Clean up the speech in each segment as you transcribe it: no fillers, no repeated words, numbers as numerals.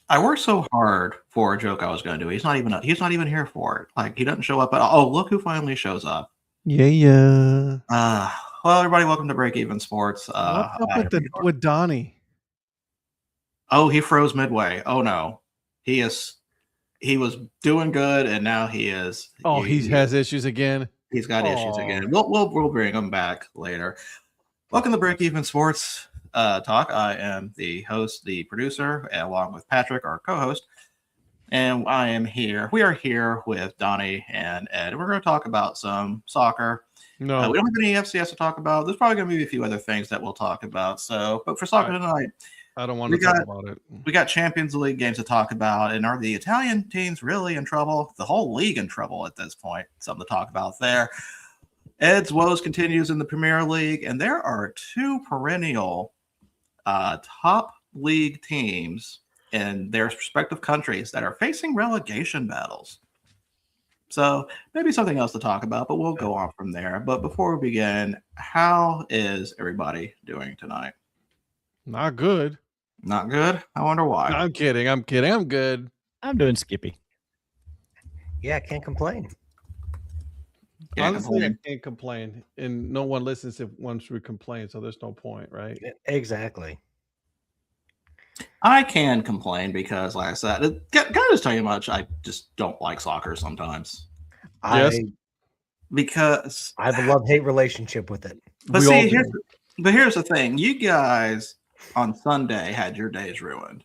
I worked so hard for a joke I was going to do. He's not even here for it. Like he doesn't show up at all. Oh, look who finally shows up. Yeah. Well, everybody, welcome to Break Even Sports. What's up with Donnie? Oh, he froze midway. Oh no, he was doing good, and now he is. Oh, he has issues again. He's got issues again. We'll bring him back later. Welcome to Break Even Sports Talk. I am the host, the producer, along with Patrick, our co-host, and I am here. We are here with Donnie and Ed. We're going to talk about some soccer. No, we don't have any FCS to talk about. There's probably going to be a few other things that we'll talk about. So, but for soccer tonight, I don't want to talk about it. We got Champions League games to talk about, and are the Italian teams really in trouble? The whole league in trouble at this point. Something to talk about there. Ed's woes continues in the Premier League, and there are two perennial top league teams in their respective countries that are facing relegation battles. So maybe something else to talk about, but we'll go on from there. But before we begin, how is everybody doing tonight? Not good. Not good? I wonder why. No, I'm kidding. I'm good. I'm doing Skippy. Yeah, can't complain. Honestly, I can't complain. And no one listens if once we complain, so there's no point, right? Exactly. I can complain because, like I said, can I just tell you much? I just don't like soccer sometimes. Yes. Because I have a love-hate relationship with it. But see, here's the thing. You guys on Sunday had your days ruined.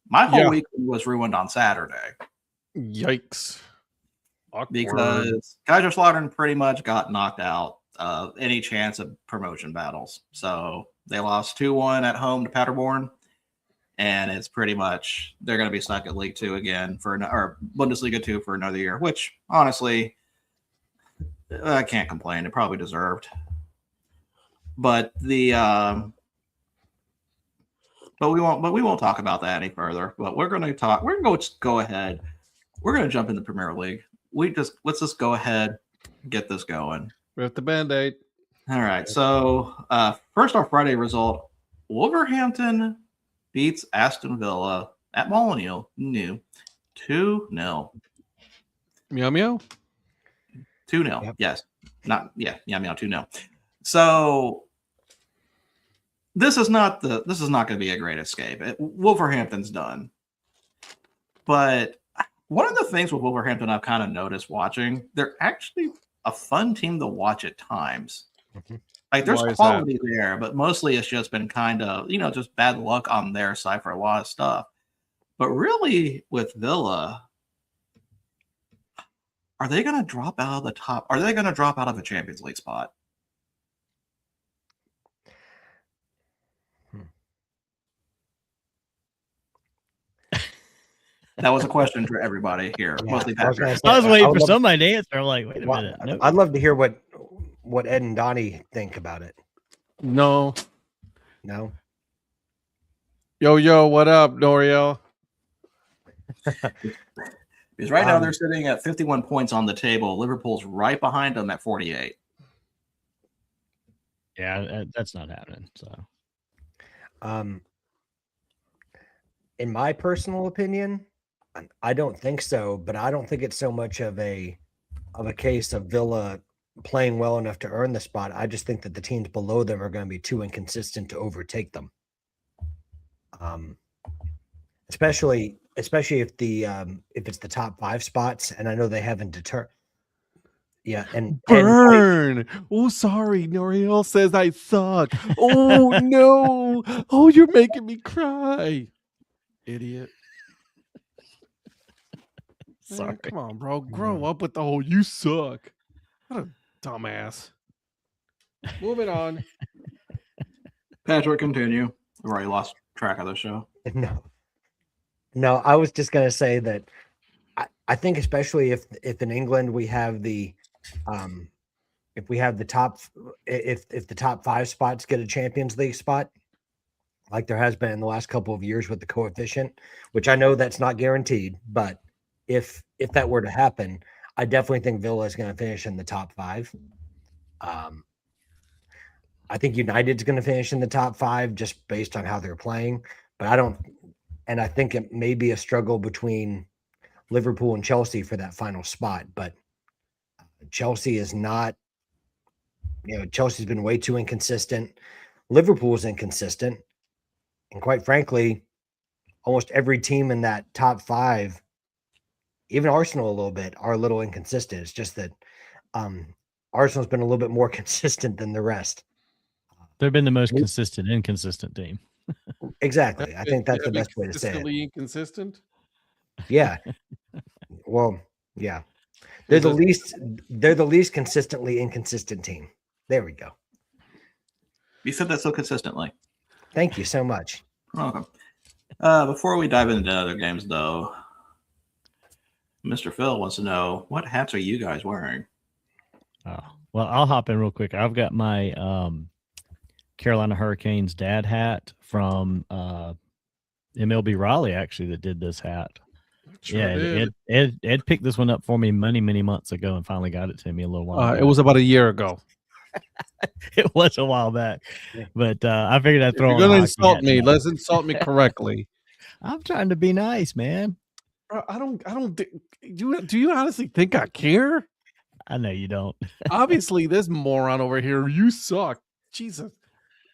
My whole weekend was ruined on Saturday. Yikes. Awkward. Because Kaiserslautern pretty much got knocked out of any chance of promotion battles. So they lost 2-1 at home to Paderborn. And it's pretty much they're going to be stuck at League 2 again or Bundesliga 2 for another year, which honestly, I can't complain. It probably deserved. But we won't talk about that any further. But we're going to go ahead. We're going to jump in the Premier League. Let's just go ahead and get this going. Rip the Band-Aid. All right. So first off, Friday result: Wolverhampton beats Aston Villa at Molineux 2-0. Meow meow. 2-0. Yep. Yes. Meow meow 2-0. So this is not going to be a great escape. Wolverhampton's done. But one of the things with Wolverhampton I've kind of noticed watching, they're actually a fun team to watch at times. Mm-hmm. Like there's quality there, but mostly it's just been kind of, just bad luck on their side for a lot of stuff. But really with Villa, are they going to drop out of the top? Are they going to drop out of a Champions League spot? That was a question for everybody here. Yeah, mostly Patrick. I was waiting for somebody to answer. I'm like, wait a minute. Nope. I'd love to hear what Ed and Donnie think about it. No. Yo, what up, Noriel? Because right now they're sitting at 51 points on the table. Liverpool's right behind them at 48. Yeah, that's not happening. So, in my personal opinion, I don't think so. But I don't think it's so much of a case of Villa playing well enough to earn the spot. I just think that the teams below them are going to be too inconsistent to overtake them. Especially if it's the top 5 spots, and I know they haven't determined. Yeah, and burn. Oh, sorry, Noriel says I suck. Oh no! Oh, you're making me cry, idiot. Sorry. Man, come on, bro. Grow up with the whole "you suck." What a dumbass. Moving on. Patrick, continue. We've already lost track of the show. No, I was just going to say that I think especially if in England we have the if the top 5 spots get a Champions League spot, like there has been in the last couple of years with the coefficient, which I know that's not guaranteed, but if that were to happen, I definitely think Villa is going to finish in the top 5. I think United's going to finish in the top 5 just based on how they're playing, but I don't. and I think it may be a struggle between Liverpool and Chelsea for that final spot. But Chelsea is not, Chelsea's been way too inconsistent. Liverpool's inconsistent. And quite frankly, almost every team in that top 5, even Arsenal a little bit, are a little inconsistent. It's just that Arsenal's been a little bit more consistent than the rest. They've been the most consistent, inconsistent team. Exactly. I think that's the best way to say it. Consistently inconsistent. Yeah. Well, yeah. They're the least consistently inconsistent team. There we go. You said that so consistently. Thank you so much. You're welcome. Before we dive into other games, though, Mr. Phil wants to know, what hats are you guys wearing? Oh, well, I'll hop in real quick. I've got my Carolina Hurricanes dad hat from MLB Raleigh, actually, that did this hat. Sure Ed picked this one up for me many months ago and finally got it to me a little while ago. It was about a year ago. It was a while back, but I figured I'd throw. If you're gonna insult me, let's insult me correctly. I'm trying to be nice, man. Bro, I don't. Do you honestly think I care? I know you don't. Obviously, this moron over here, you suck. Jesus.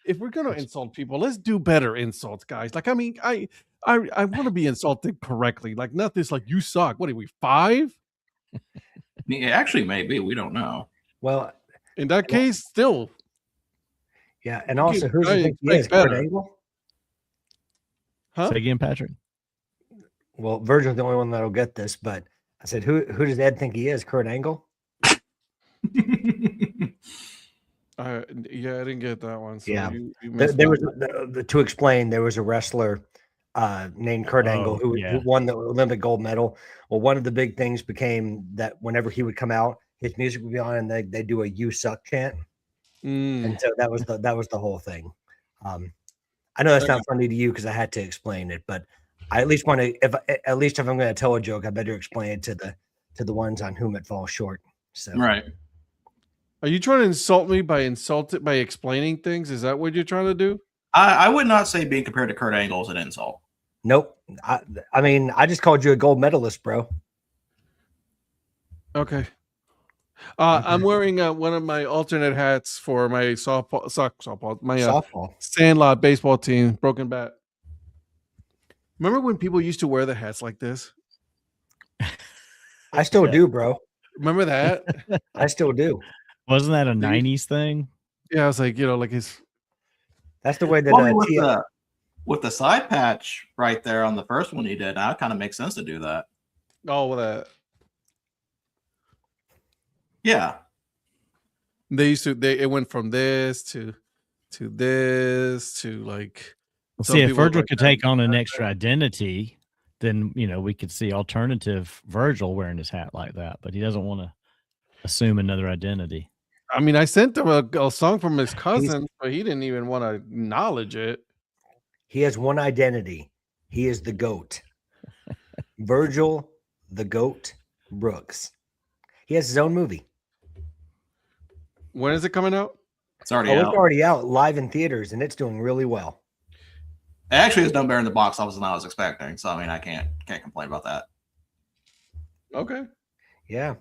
If we're gonna insult people, let's do better insults, guys. Like, I mean, I want to be insulted correctly. Like, not this. Like, you suck. What are we, 5? Yeah, actually, maybe we don't know. Well, in that case, still. Yeah, and also, who's the think he is? Kurt Angle? Huh? Say again, Patrick. Well, Virgil's the only one that'll get this, but I said, who does Ed think he is? Kurt Angle? Yeah, I didn't get that one. So Yeah. you There was to explain. There was a wrestler named Kurt Angle who won the Olympic gold medal. Well, one of the big things became that whenever he would come out, his music would be on, and they do a "You Suck" chant, and so that was the whole thing. I know that's not funny to you because I had to explain it, but I at least want to. If I'm going to tell a joke, I better explain it to the ones on whom it falls short. So Right. Are you trying to insult me by explaining things? Is that what you're trying to do? I would not say being compared to Kurt Angle is an insult. Nope. I mean, I just called you a gold medalist, bro. Okay. I'm wearing one of my alternate hats for my softball, softball Sandlot baseball team, Broken Bat. Remember when people used to wear the hats like this? I still do, bro. Remember that? I still do. Wasn't that a 90s thing? Yeah, I was like, like his. That's the way that with the side patch right there on the first one he did. Now it kind of makes sense to do that. Oh, that. Yeah. They used to. It went from this to this to like. See, if Virgil could take on an extra identity, then we could see alternative Virgil wearing his hat like that. But he doesn't want to assume another identity. I mean, I sent him a song from his cousin, but he didn't even want to acknowledge it. He has one identity. He is the GOAT. Virgil, the GOAT Brooks. He has his own movie. When is it coming out? It's already out. It's already out live in theaters, and it's doing really well. It actually has done better in the box office than I was expecting. So I mean, I can't complain about that. Okay. Yeah.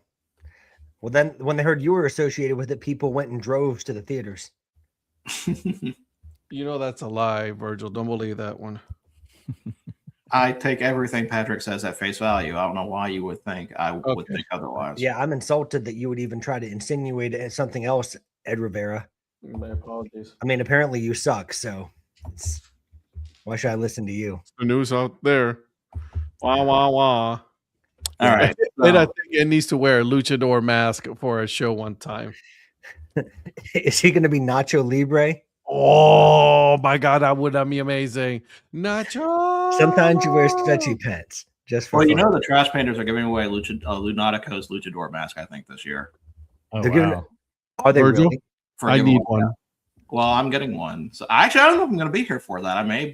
Well, then when they heard you were associated with it, people went in droves to the theaters. That's a lie, Virgil. Don't believe that one. I take everything Patrick says at face value. I don't know why you would think I would think otherwise. Yeah, I'm insulted that you would even try to insinuate something else, Ed Rivera. My apologies. I mean, apparently you suck, so why should I listen to you? The news out there. Wah, wah, wah. All right. And I think it needs to wear a luchador mask for a show one time. Is he going to be Nacho Libre? Oh my God, that would be amazing. Nacho. Sometimes you wear stretchy pants just for. Well, the Trash Painters are giving away Lunatico's luchador mask, I think, this year. Oh, They're giving. Are they Virgil? really? I need one. Well, I'm getting one. So actually, I don't know if I'm going to be here for that. That may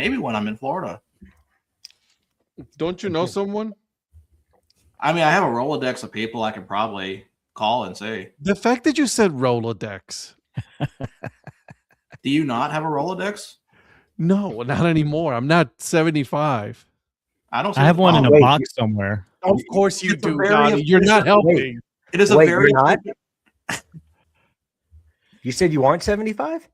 be when I'm in Florida. Don't you know someone? I mean, I have a Rolodex of people I can probably call and see. The fact that you said Rolodex. Do you not have a Rolodex? No, not anymore. I'm not 75. I don't. I have one in a wait, box somewhere. Of course you It's a do, very Donnie. You're not efficient- helping. It is a Wait, very you're not? efficient- You said you aren't 75?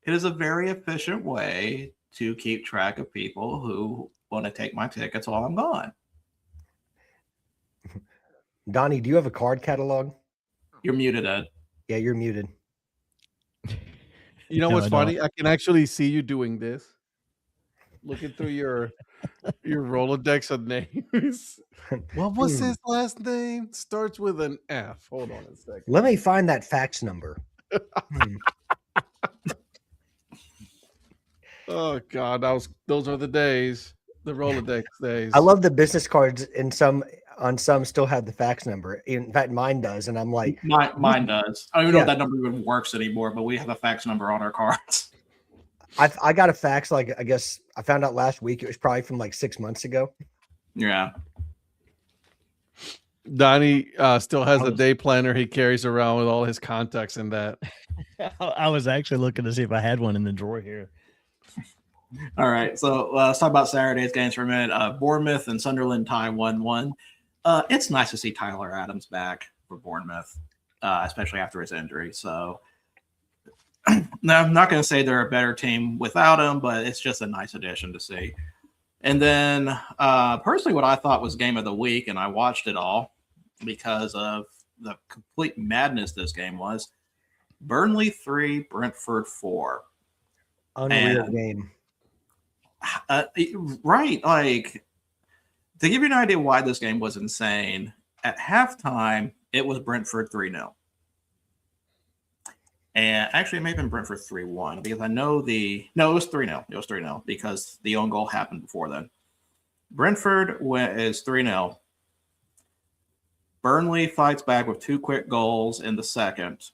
it is a very efficient way to keep track of people who want to take my tickets while I'm gone. Donnie, do you have a card catalog? You're muted, Ed. Yeah, you're muted. You know No, what's I don't. funny? I can actually see you doing this. Looking through your Rolodex of names. What was his last name? Starts with an F. Hold on a second. Let me find that fax number. Hmm. Oh God, those are the days. The Rolodex days. I love the business cards on some still have the fax number. In fact, mine does, and I'm like, Mine does. I don't even know Yeah. if that number even works anymore, but we have a fax number on our cards. I got a fax like I guess I found out last week. It was probably from like 6 months ago. Yeah. Donnie still has a was- day planner he carries around with all his contacts in that. I was actually looking to see if I had one in the drawer here. All right. So let's talk about Saturday's games for a minute. Bournemouth and Sunderland tie 1-1. It's nice to see Tyler Adams back for Bournemouth, especially after his injury. So now I'm not going to say they're a better team without him, but it's just a nice addition to see. And then personally, what I thought was game of the week, and I watched it all because of the complete madness this game was. Burnley 3, Brentford 4. Unreal And- game. Right. Like, to give you an idea why this game was insane, at halftime, it was Brentford 3-0. And actually, it may have been Brentford 3-1 because I know it was 3-0. It was 3-0 because the own goal happened before then. Brentford is 3-0. Burnley fights back with 2 quick goals in the second.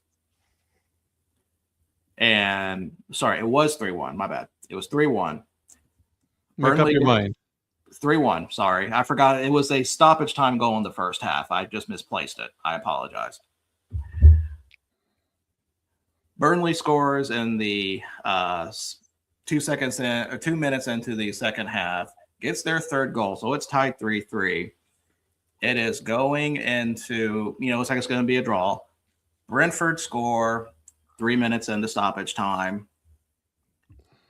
And sorry, it was 3-1. My bad. It was 3-1. Make up Burnley your was- mind. 3-1. Sorry. I forgot it was a stoppage time goal in the first half. I just misplaced it. I apologize. Burnley scores in the 2 minutes into the second half, gets their third goal. So it's tied 3-3. It is going into, looks like it's going to be a draw. Brentford score 3 minutes into stoppage time.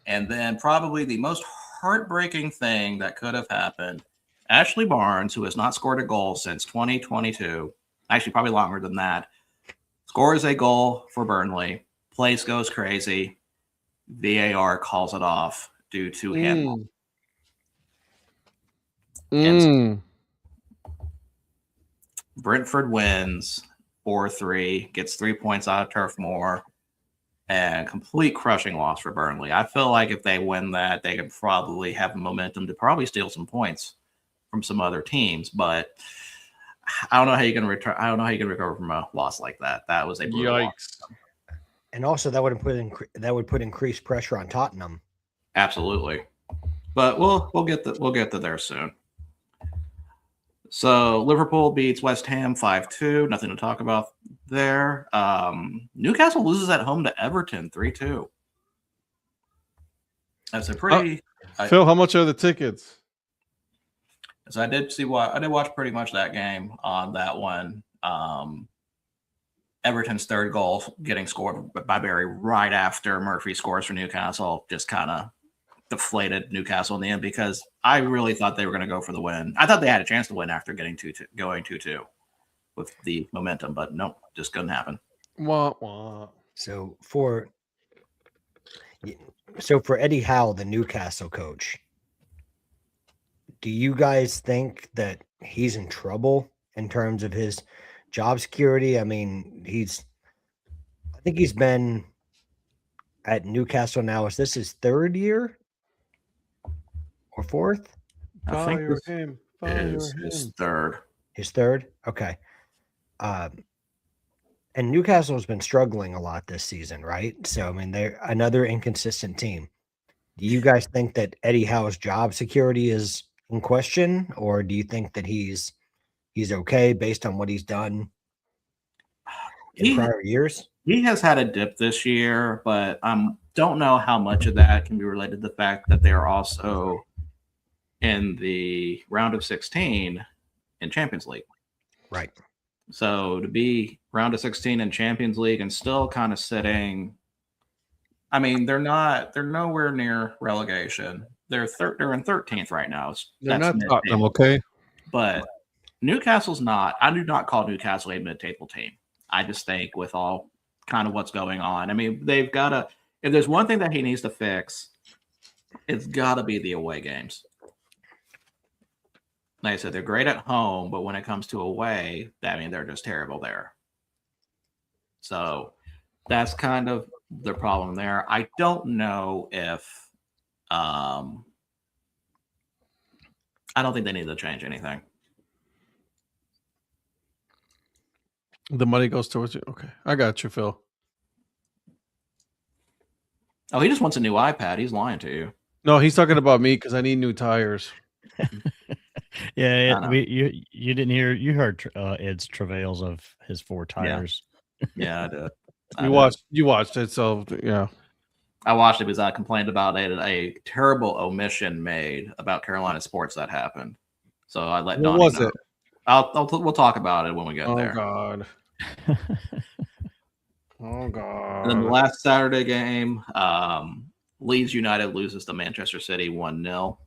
And then probably the most heartbreaking thing that could have happened, Ashley Barnes, who has not scored a goal since 2022, actually probably longer than that, scores a goal for Burnley. Place goes crazy. VAR calls it off due to handball. Brentford wins 4-3, gets 3 points out of Turf Moor, and complete crushing loss for Burnley. I feel like if they win that, they could probably have momentum to probably steal some points from some other teams. But I don't know how you can return. I don't know how you can recover from a loss like that. That was a brutal loss. Yikes. And also that would put increased pressure on Tottenham. Absolutely. But we'll get to there soon. So Liverpool beats West Ham 5-2. Nothing to talk about there. Newcastle loses at home to Everton 3-2. That's a pretty. Phil, how much are the tickets? So I did watch pretty much that game on that one. Everton's third goal getting scored by Barry right after Murphy scores for Newcastle just kind of deflated Newcastle in the end because I really thought they were going to go for the win. I thought they had a chance to win after going 2-2 with the momentum, but nope, just couldn't happen. Wah, wah. So for Eddie Howe, the Newcastle coach, do you guys think that he's in trouble in terms of his job security? I mean, I think he's been at Newcastle now. Is this his third year or fourth? I think Fire this him. is Fire his him. third. His third? Okay. And Newcastle has been struggling a lot this season, right? So, I mean, they're another inconsistent team. Do you guys think that Eddie Howe's job security is in question, or do you think that he's okay based on what he's done in He- prior years? He has had a dip this year, but I'm don't know how much of that can be related to the fact that they are also in the round of 16 in Champions League. Right. So to be round of 16 in Champions League and still kind of sitting, I mean, they're nowhere near relegation. They're in 13th right now. They're That's not Tottenham, mid-table. okay? But Newcastle's not. I do not call Newcastle a mid-table team. I just think with all kind of what's going on. I mean, they've got to. If there's one thing that he needs to fix, it's got to be the away games. Like I said, they're great at home, but when it comes to away, I mean, they're just terrible there. So that's kind of the problem there. I don't know if I don't think they need to change anything. The money goes towards you. Okay, I got you, Phil. Oh, he just wants a new iPad. He's lying to you. No, he's talking about me because I need new tires. Yeah, I know. you didn't hear. You heard Ed's travails of his 4 tires. Yeah, I did. You watched it, so yeah. I watched it because I complained about a terrible omission made about Carolina sports that happened. So I let What Donnie was know. it? We'll talk about it when we get Oh there. God. Oh God. And then the last Saturday game, Leeds United loses to Manchester City 1-0.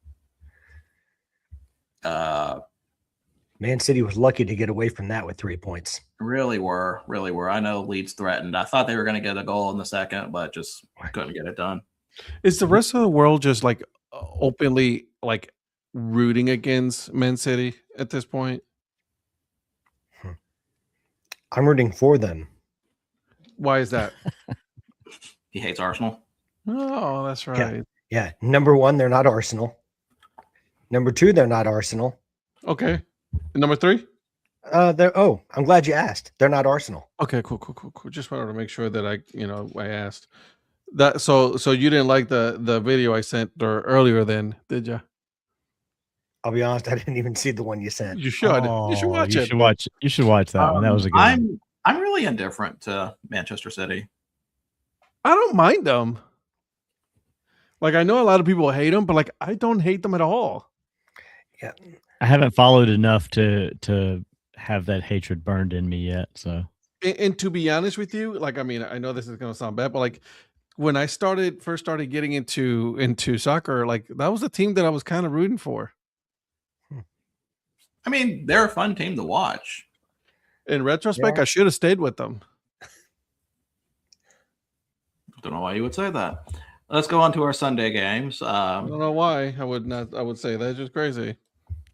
Man City was lucky to get away from that with 3 points. Really were. I know Leeds threatened. I thought they were going to get a goal in the second, but just couldn't get it done. Is the rest of the world just like openly like rooting against Man City at this point? I'm rooting for them. Why is that? He hates Arsenal. Oh, that's right. Yeah. Number one, they're not Arsenal. Number two, they're not Arsenal. Okay. And number 3? I'm glad you asked. They're not Arsenal. Okay, cool. Just wanted to make sure that I asked that. So you didn't like the video I sent earlier, then, did you? I'll be honest, I didn't even see the one you sent. You should. You should watch it. You should watch that one. That was a good one. I'm really indifferent to Manchester City. I don't mind them. Like, I know a lot of people hate them, but like, I don't hate them at all. Yeah. I haven't followed enough to have that hatred burned in me yet. So, And to be honest with you, like, I mean, I know this is gonna sound bad, but like, when I first started getting into soccer, like, that was the team that I was kind of rooting for. I mean, they're a fun team to watch. In retrospect, Yeah. I should have stayed with them. Don't know why you would say that. Let's go on to our Sunday games. I don't know why I would not. I would say that's just crazy.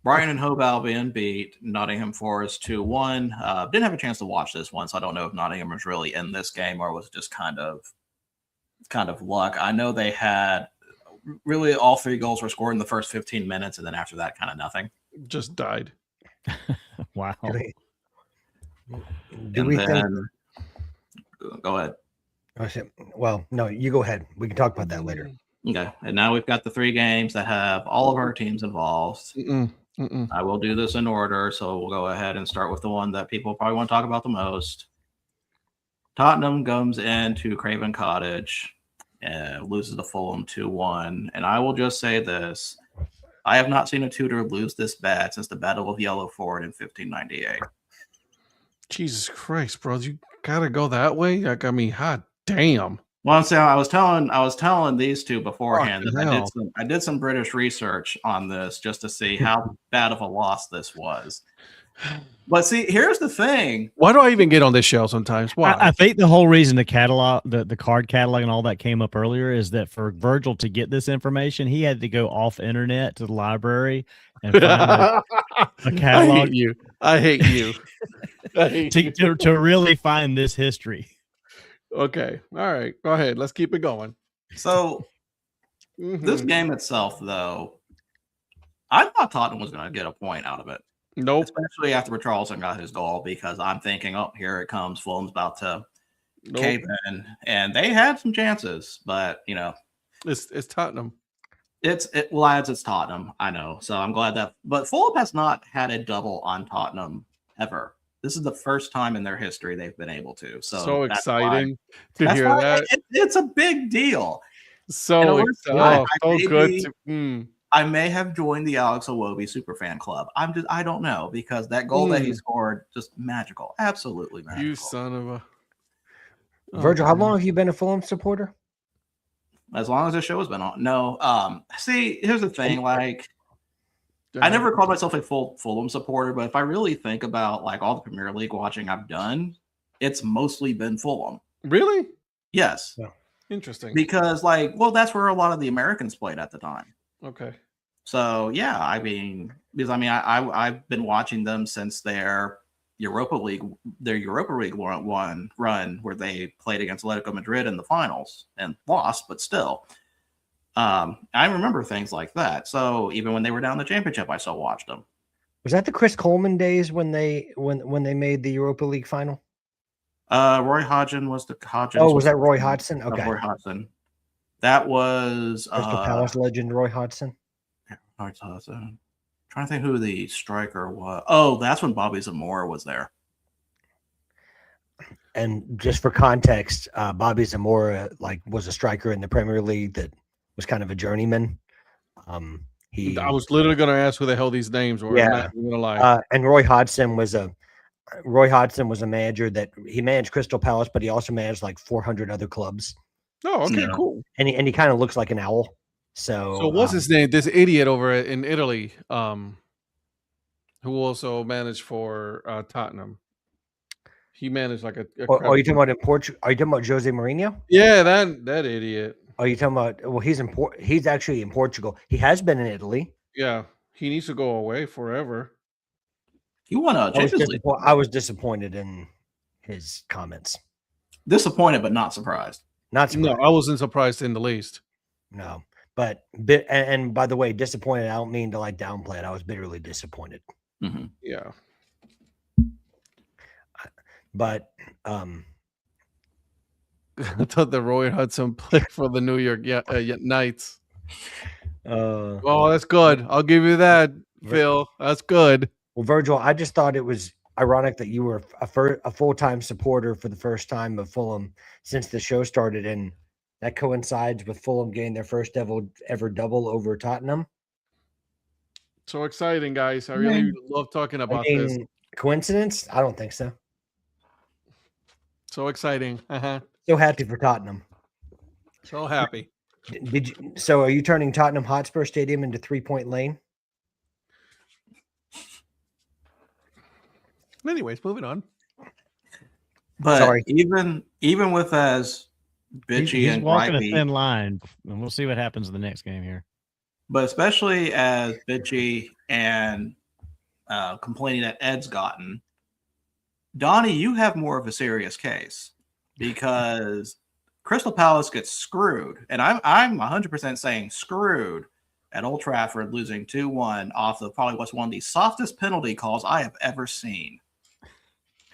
Brighton and Hove Albion beat Nottingham Forest 2-1. Didn't have a chance to watch this one, so I don't know if Nottingham was really in this game or was just kind of luck. I know they had really all 3 goals were scored in the first 15 minutes, and then after that, kind of nothing. Just died. wow. Do we think? Go ahead. Well, no, you go ahead. We can talk about that later. Okay, and now we've got the 3 games that have all of our teams involved. I will do this in order, so we'll go ahead and start with the one that people probably want to talk about the most. Tottenham comes into Craven Cottage and loses to Fulham 2-1. And I will just say this. I have not seen a Tudor lose this bad since the Battle of Yellow Ford in 1598. Jesus Christ, bro! You gotta go that way. Like, I mean, hot damn. Well, I'm saying I was telling these two beforehand Fucking that hell. I did some British research on this just to see how bad of a loss this was. But see, here's the thing. Why do I even get on this show sometimes? Why? I think the whole reason the catalog, the card catalog and all that came up earlier is that for Virgil to get this information, he had to go off internet to the library and find a catalog I hate you. I hate you. to really find this history. Okay. All right. Go ahead. Let's keep it going. So this Mhm. game itself, though, I thought Tottenham was going to get a point out of it. Nope. Especially after Richarlison got his goal, because I'm thinking, oh, here it comes. Fulham's about to cave in. And they had some chances, but, you know. It's Tottenham. Lads, it's Tottenham. I know. So I'm glad that. But Fulham has not had a double on Tottenham ever. This is the first time in their history they've been able to. So that's why- exciting to that's hear why that. it's a big deal. So listen, exciting. I So may good. be- I may have joined the Alex Iwobi superfan club. I don't know, because that goal that he scored, just magical. Absolutely magical. You son of a. Virgil, how long have you been a Fulham supporter? As long as the show has been on. No. See, here's the thing. Like, I never called myself a full Fulham supporter, but if I really think about like all the Premier League watching I've done, it's mostly been Fulham. Really? Yes. Yeah. Interesting. Because that's where a lot of the Americans played at the time. Okay. So yeah, I've been watching them since their Europa League run where they played against Atletico Madrid in the finals and lost, but still. I remember things like that. So even when they were down in the championship, I still watched them. Was that the Chris Coleman days when they made the Europa League final? Roy Hodgson was the Hodgson. Oh, was that Roy Hodgson? Okay. Roy Hodgson. That was Crystal Palace legend Roy Hodgson. Hodgson. Trying to think who the striker was. Oh, that's when Bobby Zamora was there. And just for context, Bobby Zamora was a striker in the Premier League that was kind of a journeyman. I was literally going to ask who the hell these names were. Yeah. I'm not going to lie. And Roy Hodgson was a manager that he managed Crystal Palace, but he also managed like 400 other clubs. Oh, okay, cool. And he kind of looks like an owl. So what's his name? This idiot over in Italy, who also managed for Tottenham. He managed like a are you talking about in Portugal? Are you talking about Jose Mourinho? Yeah, that idiot. Are you talking about? Well, he's actually in Portugal. He has been in Italy. Yeah, he needs to go away forever. He won a Champions League. I was disappointed in his comments. Disappointed, but not surprised. Not surprised. No, I wasn't surprised in the least. No, but and by the way, disappointed. I don't mean to like downplay it. I was bitterly disappointed. Mm-hmm. Yeah. But I thought that Roy Hodgson played for the New York Knights. Oh, that's good. I'll give you that, Phil. That's good. Well, Virgil, I just thought it was ironic that you were a full-time supporter for the first time of Fulham since the show started, and that coincides with Fulham getting their first ever double over Tottenham. So exciting, guys. I really love talking about this. Coincidence? I don't think so. So exciting. So happy for Tottenham. So happy. So are you turning Tottenham Hotspur Stadium into 3-point lane? Anyways, moving on. But Sorry. even with as bitchy He's and walking gripey, a thin line, and we'll see what happens in the next game here. but especially as bitchy and complaining that Ed's gotten, Donnie, you have more of a serious case because Crystal Palace gets screwed, and I'm 100% saying screwed at Old Trafford, losing 2-1 off of probably what's one of the softest penalty calls I have ever seen.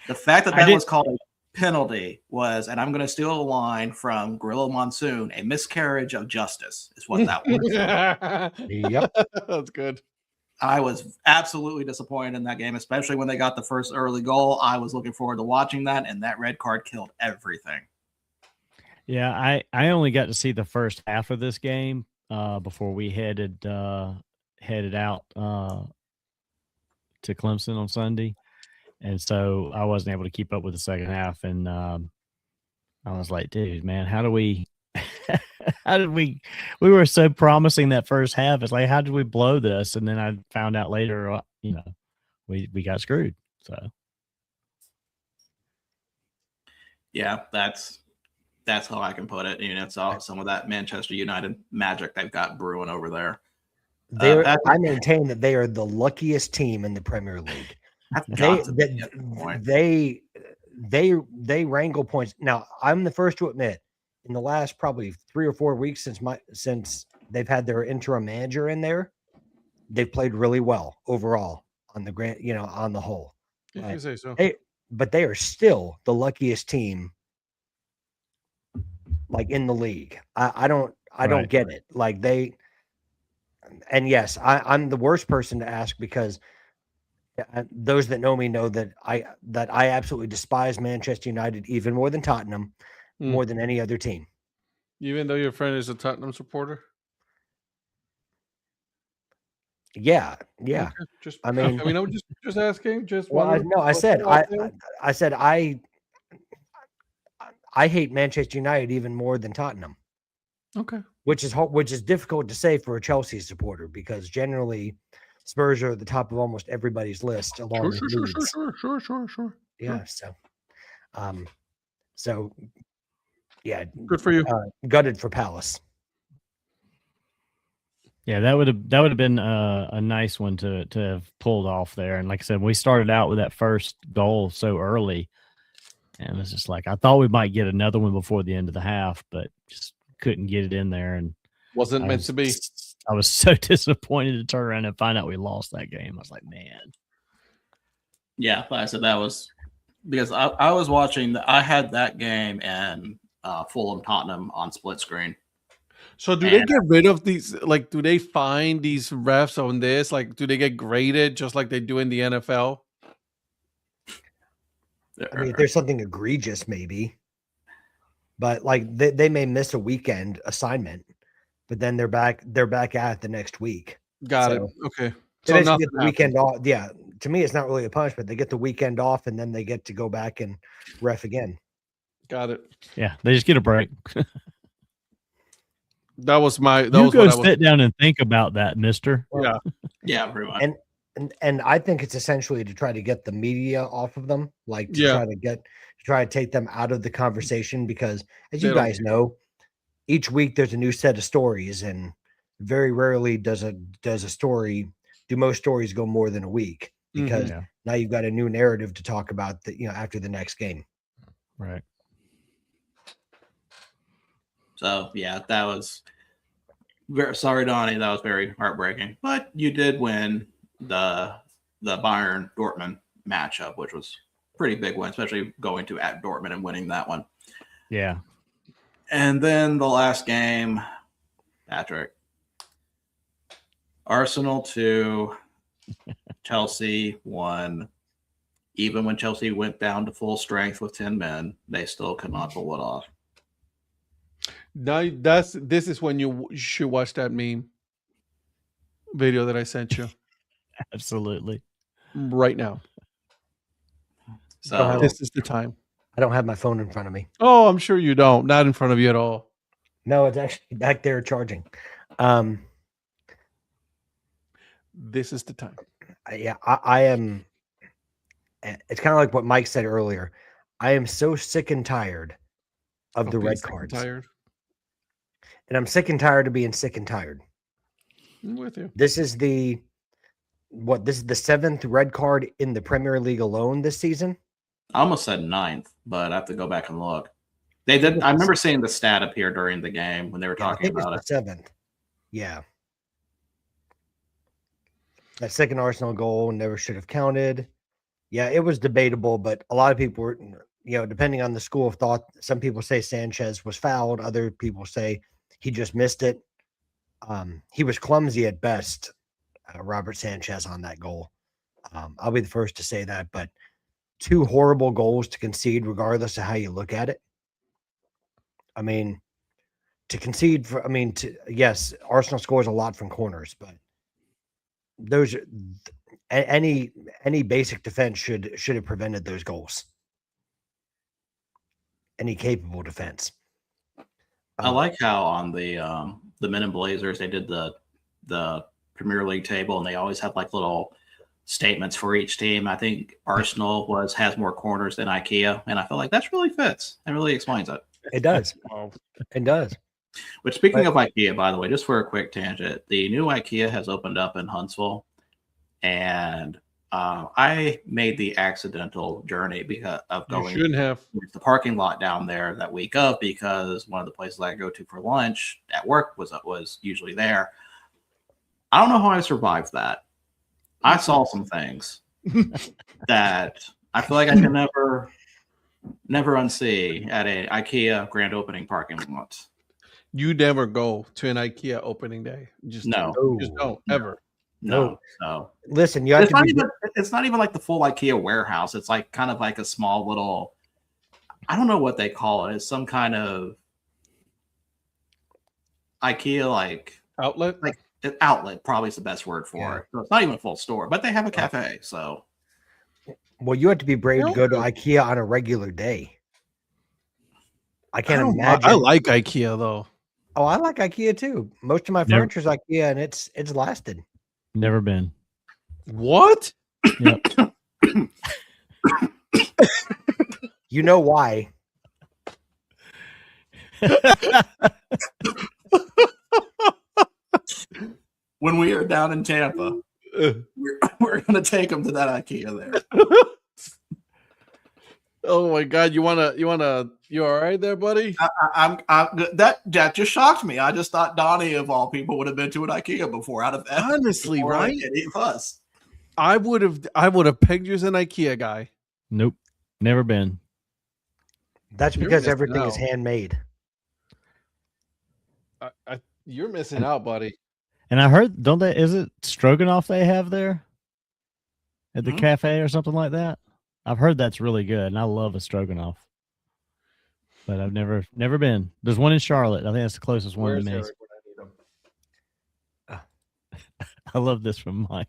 The fact that was called a penalty was, and I'm going to steal a line from Gorilla Monsoon, a miscarriage of justice is what that was. Yep. That's good. I was absolutely disappointed in that game, especially when they got the first early goal. I was looking forward to watching that, and that red card killed everything. Yeah, I only got to see the first half of this game before we headed out to Clemson on Sunday, and so I wasn't able to keep up with the second half. And I was like, dude, man, how did we were so promising that first half. It's like, how did we blow this? And then I found out later, we got screwed. So yeah, that's how I can put it. It's all some of that Manchester United magic they've got brewing over there. I maintain that they are the luckiest team in the Premier League. They wrangle points. Now, I'm the first to admit, in the last probably 3 or 4 weeks since they've had their interim manager in there, they've played really well overall on the whole. If you say so. But they are still the luckiest team in the league. I don't get it. And yes, I'm the worst person to ask because Those that know me know that I absolutely despise Manchester United even more than Tottenham, more than any other team. Even though your friend is a Tottenham supporter? Yeah. Okay, just I mean, I'm just asking. Just well, wanted to I put said it out there. I said I hate Manchester United even more than Tottenham, Okay. which is difficult to say for a Chelsea supporter because generally Spurs are at the top of almost everybody's list along with Leeds. Sure. Yeah, so yeah, Good for you. gutted for Palace. Yeah, that would have been a nice one to have pulled off there. And like I said, we started out with that first goal so early, and it's just like I thought we might get another one before the end of the half, but just couldn't get it in there. And Wasn't meant to be. I was so disappointed to turn around and find out we lost that game. I was like, man. Yeah, like I said, that was because I was watching. I had that game and Fulham Tottenham on split screen. So do they get rid of these? Like, do they find these refs on this? Like, do they get graded just like they do in the NFL? I mean, if there's something egregious, maybe, but like they may miss a weekend assignment, but then they're back at it the next week. Got it. Okay. So So they nothing get the weekend off. Yeah, to me, it's not really a punishment. They get the weekend off, and then they get to go back and ref again. Got it. Yeah, they just get a break. That was my. That You was go what I was. sit down and think about that, Mister. Yeah. Yeah, pretty much. And I think it's essentially to try to get the media off of them, like to try to take them out of the conversation because, as you guys know, each week there's a new set of stories, and very rarely does most stories go more than a week because now you've got a new narrative to talk about after the next game. Right. So yeah, that was very sorry, Donnie. That was very heartbreaking. But you did win the Bayern Dortmund matchup, which was a pretty big win, especially going to at Dortmund and winning that one. Yeah. And then the last game, Patrick. Arsenal 2, Chelsea 1. Even when Chelsea went down to full strength with 10 men, they still could not pull it off. Now this is when you should watch that meme video that I sent you. Absolutely. Right now. So this is the time. I don't have my phone in front of me. Oh, I'm sure you don't. Not in front of you at all. No, it's actually back there charging. This is the time. Yeah, I am. It's kind of like what Mike said earlier. I am so sick and tired of the red cards. And I'm sick and tired of being sick and tired. I'm with you. This is the 7th red card in the Premier League alone this season. I almost said 9th, but I have to go back and look. They did. I remember seeing the stat appear during the game when they were talking about it. 7th. Yeah. That second Arsenal goal never should have counted. Yeah, it was debatable, but a lot of people were, depending on the school of thought, some people say Sanchez was fouled. Other people say he just missed it. He was clumsy at best, Robert Sanchez, on that goal. I'll be the first to say that, but 2 horrible goals to concede, regardless of how you look at it. I mean, to concede yes, Arsenal scores a lot from corners, but those any basic defense should have prevented those goals. Any capable defense. I like how on the Men in Blazers they did the Premier League table, and they always have like little statements for each team. I think Arsenal has more corners than IKEA, and I feel like that really fits. It really explains it. It does. It does. Which, speaking of IKEA, by the way, just for a quick tangent, the new IKEA has opened up in Huntsville, and I made the accidental journey because of going to the parking lot down there that week of, because one of the places I go to for lunch at work was usually there. I don't know how I survived that. I saw some things that I feel like I can never unsee at a IKEA grand opening parking lot. You never go to an IKEA opening day. Just don't ever. No. So Listen, you have it's to not be. even. It's not even like the full IKEA warehouse. It's like kind of like a small little. I don't know what they call it. It's some kind of IKEA like Outlet. outlet. Probably is the best word for it. So it's not even a full store, but they have a cafe. So Well, you have to be brave to go to IKEA on a regular day. I can't imagine. I like IKEA though. Oh, I like IKEA too. Most of my Never- furniture's IKEA, and it's lasted. Never been. What? Yep. You know why? when we are down in Tampa, we're gonna take them to that IKEA there. Oh my God! You all right there, buddy? That just shocked me. I just thought Donnie of all people would have been to an IKEA before. Out of Honestly, before right? any of us. I would have pegged you as an IKEA guy. Nope. Never been. That's You're because missing everything is out. handmade. You're missing out, buddy. And I heard, is it stroganoff they have there at the Mhm. cafe or something like that? I've heard that's really good, and I love a stroganoff. But I've never been. There's one in Charlotte. I think that's the closest one Where's to me. Eric when I need him? I love this from Mike.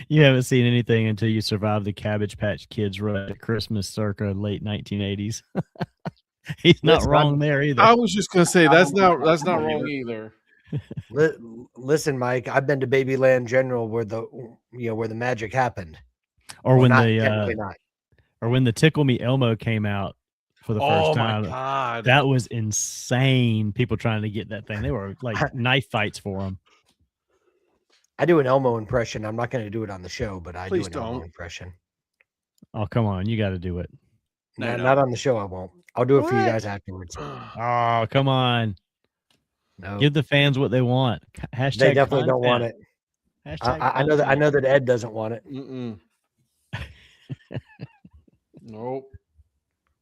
You haven't seen anything until you survive the Cabbage Patch Kids run at Christmas circa late 1980s. He's not Listen, wrong there either. I was just gonna say that's not wrong either. Listen, Mike. I've been to Babyland General where the magic happened. Or Well, when not, the technically not. or when the Tickle Me Elmo came out for the first Oh my time. God! That was insane. People trying to get that thing. They were like knife fights for him. I do an Elmo impression. I'm not going to do it on the show, but I Please do an Elmo don't. impression. Oh, come on. You got to do it. No, no. Not on the show. I won't. I'll do it for you What? guys afterwards. Oh, come on. No, Give the fans what they want. Hashtag they definitely don't want content. it. Hashtag I know that. I content. know that Ed doesn't want it. Mm-mm. Nope.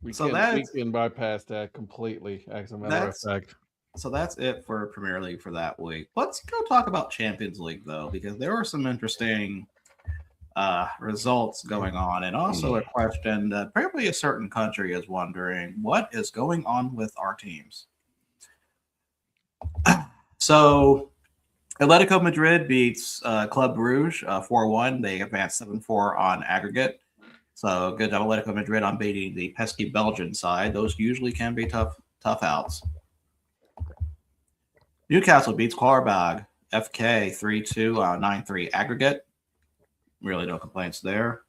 We So can bypass that completely. As a matter of fact. So that's it for Premier League for that week. Let's go talk about Champions League though, because there are some interesting results going on, and also a question that probably a certain country is wondering: what is going on with our teams? So, Atletico Madrid beats Club Brugge 4-1. They advanced 7-4 on aggregate. So good job, Atletico Madrid, on beating the pesky Belgian side. Those usually can be tough outs. Newcastle beats Qarabag FK 3-2 on 9-3 aggregate. Really no complaints there.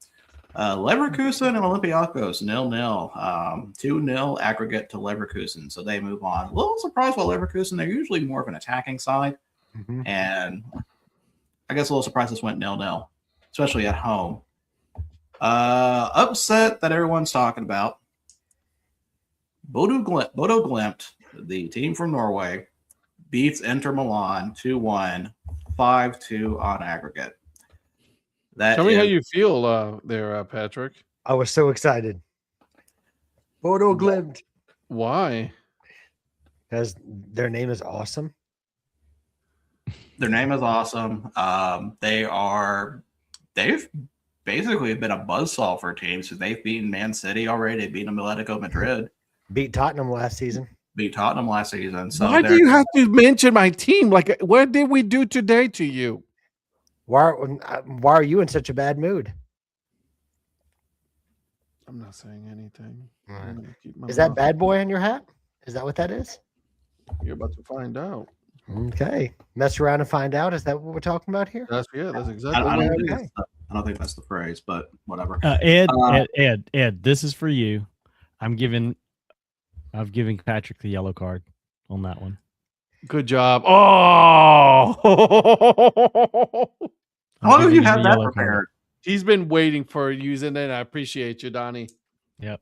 Leverkusen and Olympiacos 0-0. 2-0 aggregate to Leverkusen. So they move on. A little surprised by Leverkusen. They're usually more of an attacking side. Mhm. And I guess a little surprised this went 0-0, especially at home. Upset that everyone's talking about. Bodo Glimt, the team from Norway, beats Inter Milan 2-1, 5-2 on aggregate. Tell me how you feel there, Patrick. I was so excited. Bodo Glimt, Why? because their name is awesome. Their name is awesome. They've basically been a buzzsaw for teams. So they've beaten Man City already. They've beaten Atletico Madrid. Beat Tottenham last season. Beat Tottenham last season. So Why do you have to mention my team? Like, what did we do today to you? Why are you in such a bad mood? I'm not saying anything. Right. I'm gonna keep my Is that mouth- bad boy on your hat? Is that what that is? You're about to find out. Okay. Mess around and find out. Is that what we're talking about here? That's exactly. I what don't it think is. I don't think that's the phrase, but whatever. Ed, this is for you. I've given Patrick the yellow card on that one. Good job. Oh, How long have giving you him had the that yellow card. prepared? he's been waiting for using it. I appreciate you, Donnie. Yep.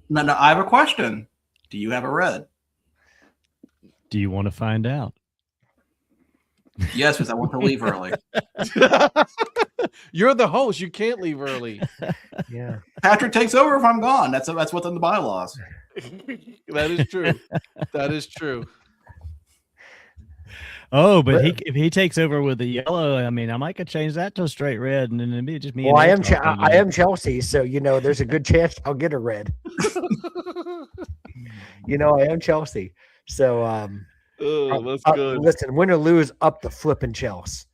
No, I have a question. Do you have a red? Do you want to find out? Yes, because I want to leave early. You're the host. You can't leave early. Yeah. Patrick takes over if I'm gone. That's within the bylaws. That is true. That is true. Oh, but if he takes over with the yellow, I mean, I might could change that to a straight red, and then it'd be just me. Well, and Nate I talking. am Chelsea, so there's a good chance I'll get a red. I am Chelsea, so Oh, that's good. listen, win or lose, up the flipping Chelsea.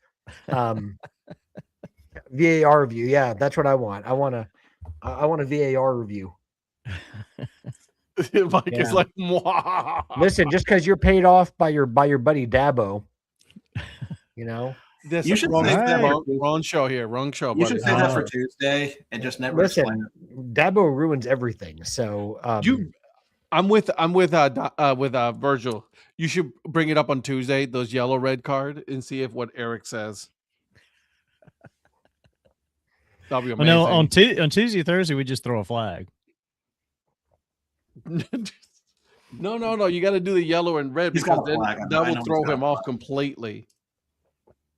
VAR review, yeah, that's what I want. I want a VAR review. Mike is Yeah. like, Mwah. Listen, just because you're paid off by your buddy Dabo, This You should wrong, save that wrong, for- wrong show here. Wrong show, You buddy. should say that for Tuesday and just never listen, explain it. Dabo ruins everything. So I'm with Virgil. You should bring it up on Tuesday, those yellow red card, and see if what Eric says. That'll be Well, amazing. no, on Tuesday, Thursday, we just throw a flag. No. You got to do the yellow and red He's because got a then flag. I know that will he's throw got a him off flag. completely.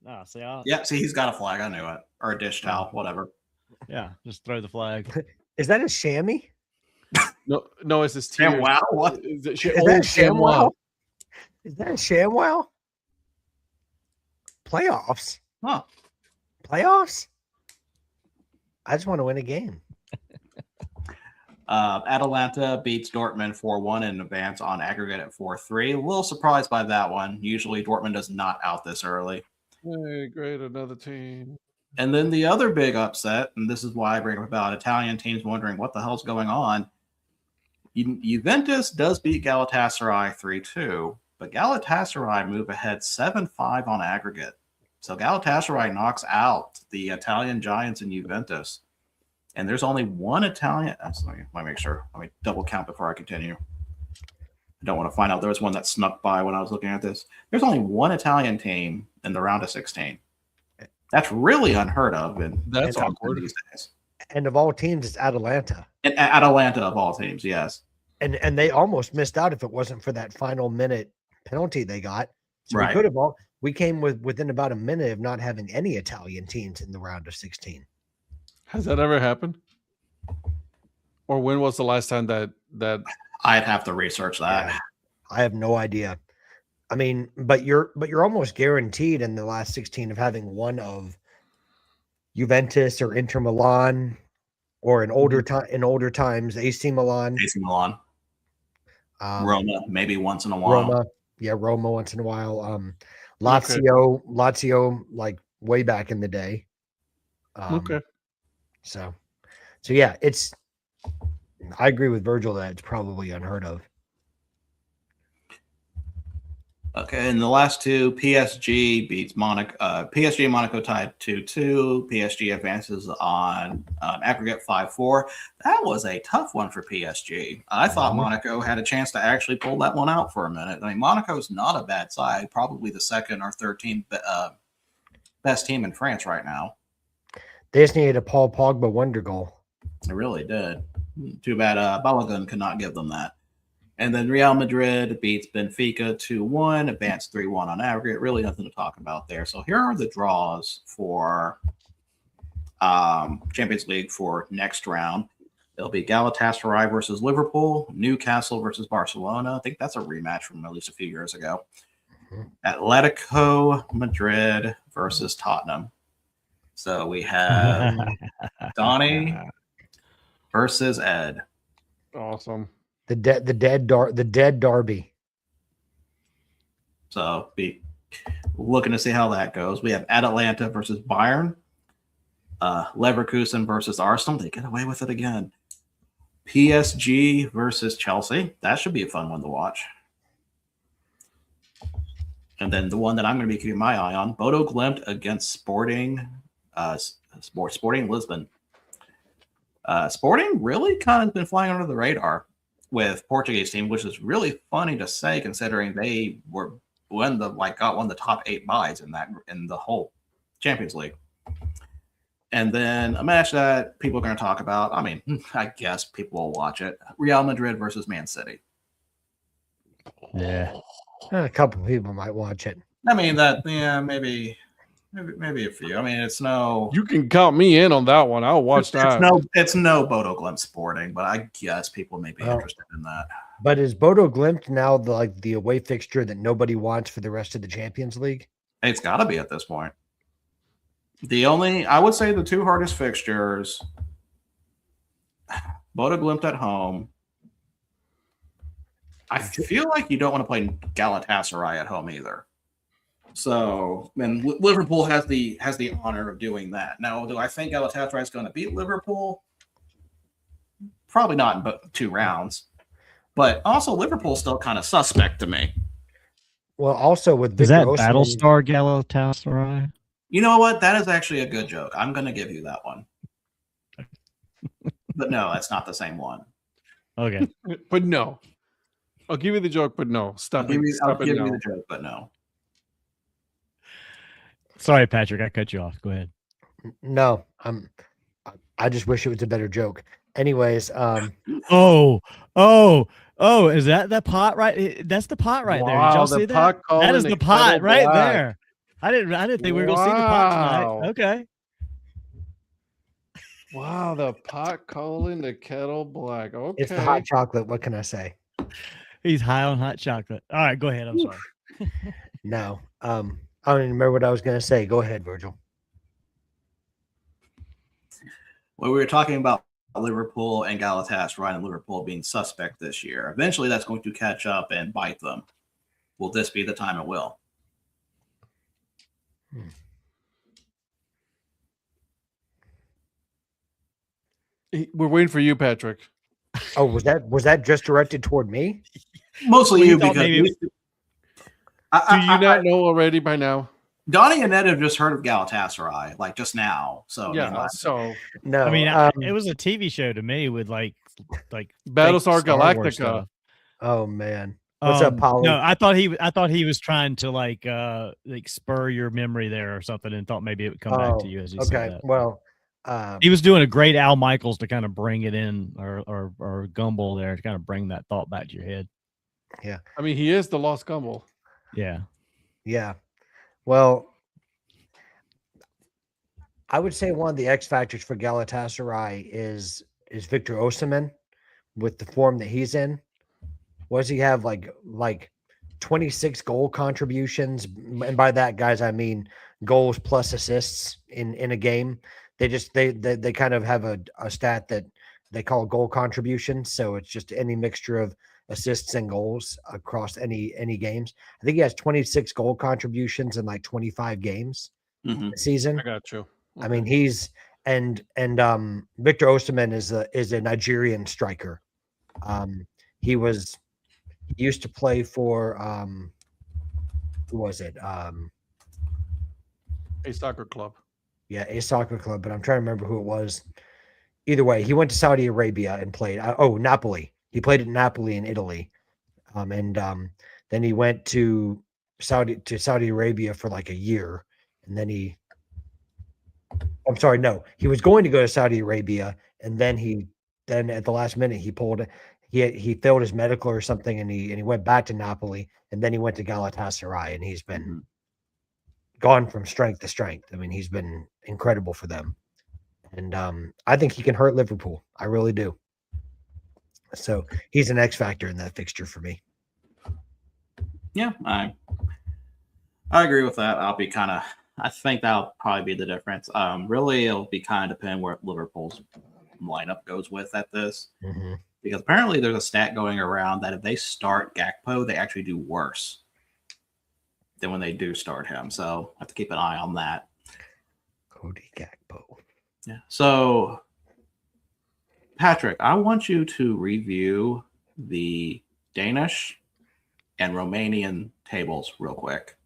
No, see, Yeah, see, he's got a flag. I knew it. Or a dish towel, whatever. yeah, just throw the flag. is that a chamois? No, it's his Damn, tears. wow. What? Is it Is that a ShamWow. ShamWow? Is that a ShamWow? Playoffs? Huh. Playoffs? I just want to win a game. Atalanta beats Dortmund 4-1 in advance on aggregate at 4-3. A little surprised by that one. Usually Dortmund does not out this early. Hey, great, another team. And then the other big upset, and this is why I bring up about Italian teams wondering what the hell's going on. Juventus does beat Galatasaray 3-2, but Galatasaray move ahead 7-5 on aggregate. So Galatasaray knocks out the Italian giants in Juventus. And there's only one Italian. Let me make sure. Let me double count before I continue. I don't want to find out there was one that snuck by when I was looking at this. There's only one Italian team in the round of 16. That's really unheard of. That's soccer awkward. these days. And of all teams, it's Atalanta. And Atalanta of all teams, yes. And they almost missed out if it wasn't for that final minute penalty they got. So Right. we could have we came within about a minute of not having any Italian teams in the round of 16. Has that ever happened? Or when was the last time that I'd have to research that. Yeah. I have no idea. I mean, but you're almost guaranteed in the last 16 of having one of Juventus or Inter Milan, or in older times AC Milan, AC Milan, Roma, maybe once in a while. Roma once in a while. Lazio, like way back in the day. okay. So yeah, I agree with Virgil that it's probably unheard of. Okay, and the last two, PSG beats Monaco. PSG and Monaco tied 2-2. PSG advances on aggregate 5-4. That was a tough one for PSG. I thought Monaco had a chance to actually pull that one out for a minute. I mean, Monaco's not a bad side, probably the second or third team, best team in France right now. They just needed a Paul Pogba wonder goal. They really did. Too bad Balogun could not give them that. And then Real Madrid beats Benfica 2-1, advanced 3-1 on aggregate. Really nothing to talk about there. So here are the draws for Champions League for next round. It'll be Galatasaray versus Liverpool, Newcastle versus Barcelona. I think that's a rematch from at least a few years ago. Atletico Madrid versus Tottenham. So we have Donnie versus Ed. Awesome. The dead derby. So be looking to see how that goes. We have Atalanta versus Bayern, Leverkusen versus Arsenal. They get away with it again. PSG versus Chelsea. That should be a fun one to watch. And then the one that I'm going to be keeping my eye on, Bodo Glimt against Sporting Lisbon. Sporting really kind of been flying under the radar with Portuguese team, which is really funny to say considering they were got one of the top 8 buys in the whole Champions League. And then a match that people are going to talk about. I mean, I guess people will watch it. Real Madrid versus Man City. Yeah. A couple people might watch it. I mean maybe a few. I mean, it's no. You can count me in on that one. I'll watch that. It's no Bodo Glimt Sporting, but I guess people may be interested in that. But is Bodo Glimt now the away fixture that nobody wants for the rest of the Champions League? It's got to be at this point. I would say the two hardest fixtures, Bodo Glimt at home. I feel like you don't want to play Galatasaray at home either. So, and Liverpool has the honor of doing that. Now, do I think Galatasaray is going to beat Liverpool? Probably not in but 2 rounds. But also, Liverpool's still kind of suspect to me. Well, also with Is Victor that Osimhen, Battlestar Galatasaray? You know what? That is actually a good joke. I'm going to give you that one. But no, that's not the same one. Okay. But no. I'll give you the joke, but no. I'll Stop give it. you Stop it now. the joke, but no. Sorry, Patrick. I cut you off. Go ahead. No, I just wish it was a better joke. Anyways, Oh, is that the pot right? That's the pot right there. Did Wow, y'all the see pot that? calling That is the the pot kettle right black. there. I didn't think we were gonna see the pot Wow. tonight. Okay. Wow, the pot calling the kettle black. Okay. it's the hot chocolate. What can I say? He's high on hot chocolate. All right, go ahead. I'm sorry. No, I don't even remember what I was going to say. Go ahead, Virgil. When we were talking about Liverpool and Galatasaray and Liverpool being suspect this year, eventually that's going to catch up and bite them. Will this be the time it will? We're waiting for you, Patrick. Oh, was that just directed toward me? Mostly We you, thought because maybe- we- Do you not know already by now? Donnie and Ed have just heard of Galatasaray, like just now. So Yeah. I mean, So No, I mean, it was a TV show to me with like Battlestar fake Star Wars Galactica. stuff. oh man, what's up, Polly? No, I thought he was trying to like spur your memory there or something, and thought maybe it would come back to you as he said okay. that. Well, He was doing a great Al Michaels to kind of bring it in, or Gumbel there to kind of bring that thought back to your head. I mean, he is the Lost Gumbel. Yeah. yeah. Well, I would say one of the X factors for Galatasaray is Victor Osimhen with the form that he's in. What does he have like 26 goal contributions? And by that, guys, I mean goals plus assists in a game. They kind of have a stat that they call goal contribution. So it's just any mixture of assists and goals across any games. I think he has 26 goal contributions in like 25 games mhm. this season. I got you. I mean, he's and Victor Osimhen is a Nigerian striker. He used to play for who was it? A soccer club. Yeah, a soccer club, but I'm trying to remember who it was. Either way, he went to Saudi Arabia and played. Napoli. He played at Napoli in Italy, and then he went to Saudi Arabia for like a year, and then he was going to go to Saudi Arabia, and then at the last minute he failed his medical or something, and he went back to Napoli, and then he went to Galatasaray, and he's been gone from strength to strength. I mean, he's been incredible for them, and I think he can hurt Liverpool. I really do. So he's an X factor in that fixture for me. Yeah, I agree with that. I think that'll probably be the difference. Really, it'll be kind of depending where Liverpool's lineup goes with at this. Mm-hmm. Because apparently there's a stat going around that if they start Gakpo, they actually do worse than when they do start him. So I have to keep an eye on that. Cody Gakpo. Yeah. So, Patrick, I want you to review the Danish and Romanian tables real quick,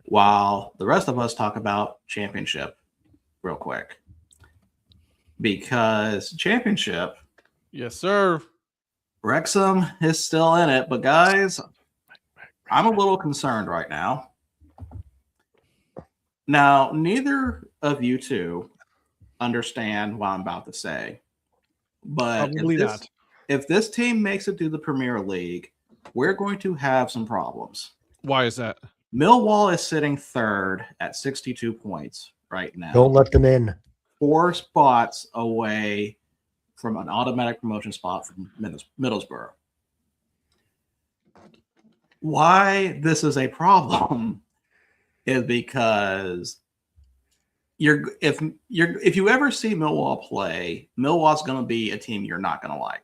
while the rest of us talk about Championship real quick. Because Championship, Yes, sir. Wrexham is still in it, but guys, I'm a little concerned right now. Now, neither of you two understand what I'm about to say, but Probably not. if this team makes it to the Premier League, we're going to have some problems. Why is that? Millwall is sitting third at 62 points right now. Don't let them in. 4 spots away from an automatic promotion spot from Middlesbrough. Why this is a problem is because if you ever see Millwall play, Millwall's going to be a team you're not going to like.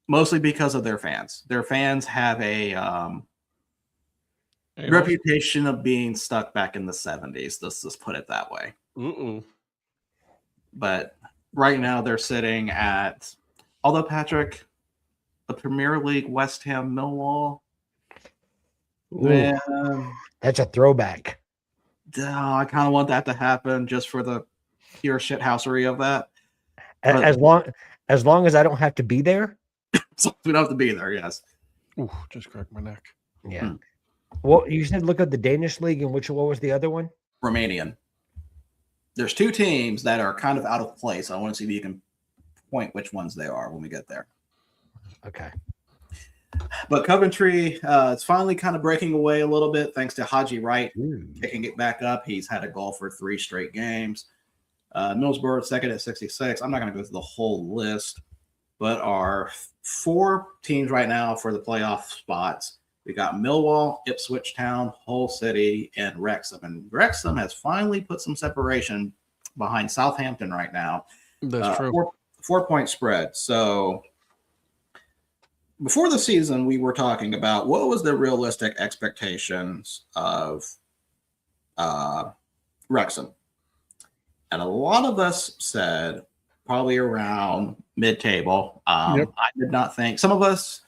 Mostly because of their fans. Their fans have a reputation of being stuck back in the 70s. Let's just put it that way. But right now they're sitting at, although Patrick, the Premier League, West Ham, Millwall. Man, that's a throwback. I kind of want that to happen just for the pure shithousery of that. As long as I don't have to be there. So we don't have to be there, yes. Ooh, just cracked my neck. Yeah. Well, you said look at the Danish league, and what was the other one? Romanian. There's two teams that are kind of out of place. I want to see if you can point which ones they are when we get there. Okay. But Coventry, it's finally kind of breaking away a little bit thanks to Haji Wright picking it back up. He's had a goal for 3 straight games. Middlesbrough second at 66. I'm not going to go through the whole list, but our 4 teams right now for the playoff spots. We got Millwall, Ipswich Town, Hull City, and Wrexham. And Wrexham has finally put some separation behind Southampton right now. That's true. 4-point spread. So before the season, we were talking about what was the realistic expectations of Wrexham. And a lot of us said probably around mid-table. I did not think. Some of us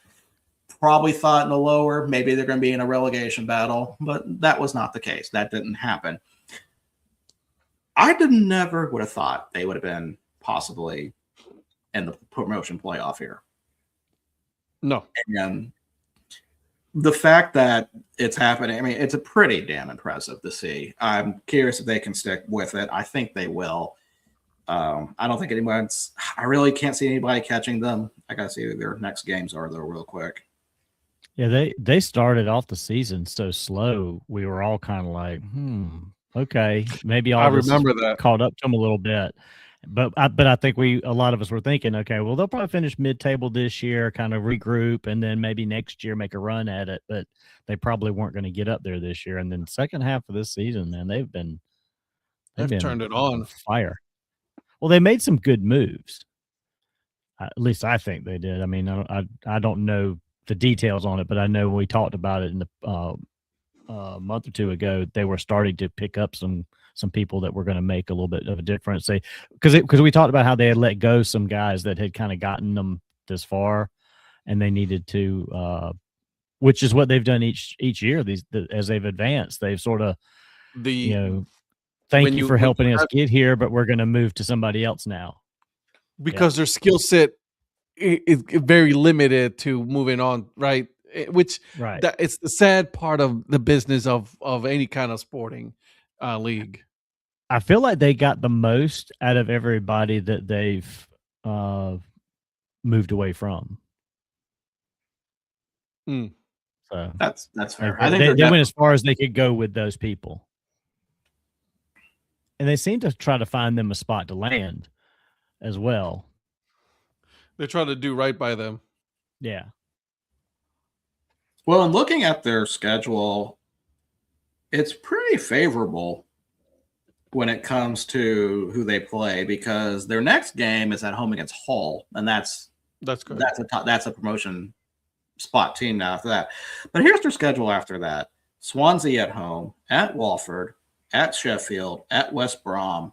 probably thought in the lower, maybe they're going to be in a relegation battle, but that was not the case. That didn't happen. I never would have thought they would have been possibly in the promotion playoff here. No. And the fact that it's happening, I mean, it's a pretty damn impressive to see. I'm curious if they can stick with it. I think they will. I don't think I really can't see anybody catching them. I got to see who their next games are, though, real quick. Yeah, they started off the season so slow. We were all kind of like, okay, maybe all I this remember that caught up to them a little bit. But I think a lot of us were thinking, okay, well, they'll probably finish mid-table this year, kind of regroup, and then maybe next year make a run at it. But they probably weren't going to get up there this year. And then second half of this season, man, they've been turned it on fire. Well, they made some good moves. At least I think they did. I mean, I don't know the details on it, but I know when we talked about it in the month or two ago, they were starting to pick up some people that were going to make a little bit of a difference. Because we talked about how they had let go some guys that had kind of gotten them this far, and they needed to, which is what they've done each year. As they've advanced, they've sort of, thank you for helping us get here, but we're going to move to somebody else now. Because their skill set is very limited to moving on, right? Which it's the sad part of the business of any kind of sporting league. I feel like they got the most out of everybody that they've moved away from. So that's fair. I think they went as far as they could go with those people. And they seem to try to find them a spot to land as well. They're trying to do right by them. Yeah. Well, in looking at their schedule, it's pretty favorable when it comes to who they play, because their next game is at home against Hull, and that's good. That's a promotion spot team now after that. But here's their schedule after that: Swansea at home, at Walford, at Sheffield, at West Brom.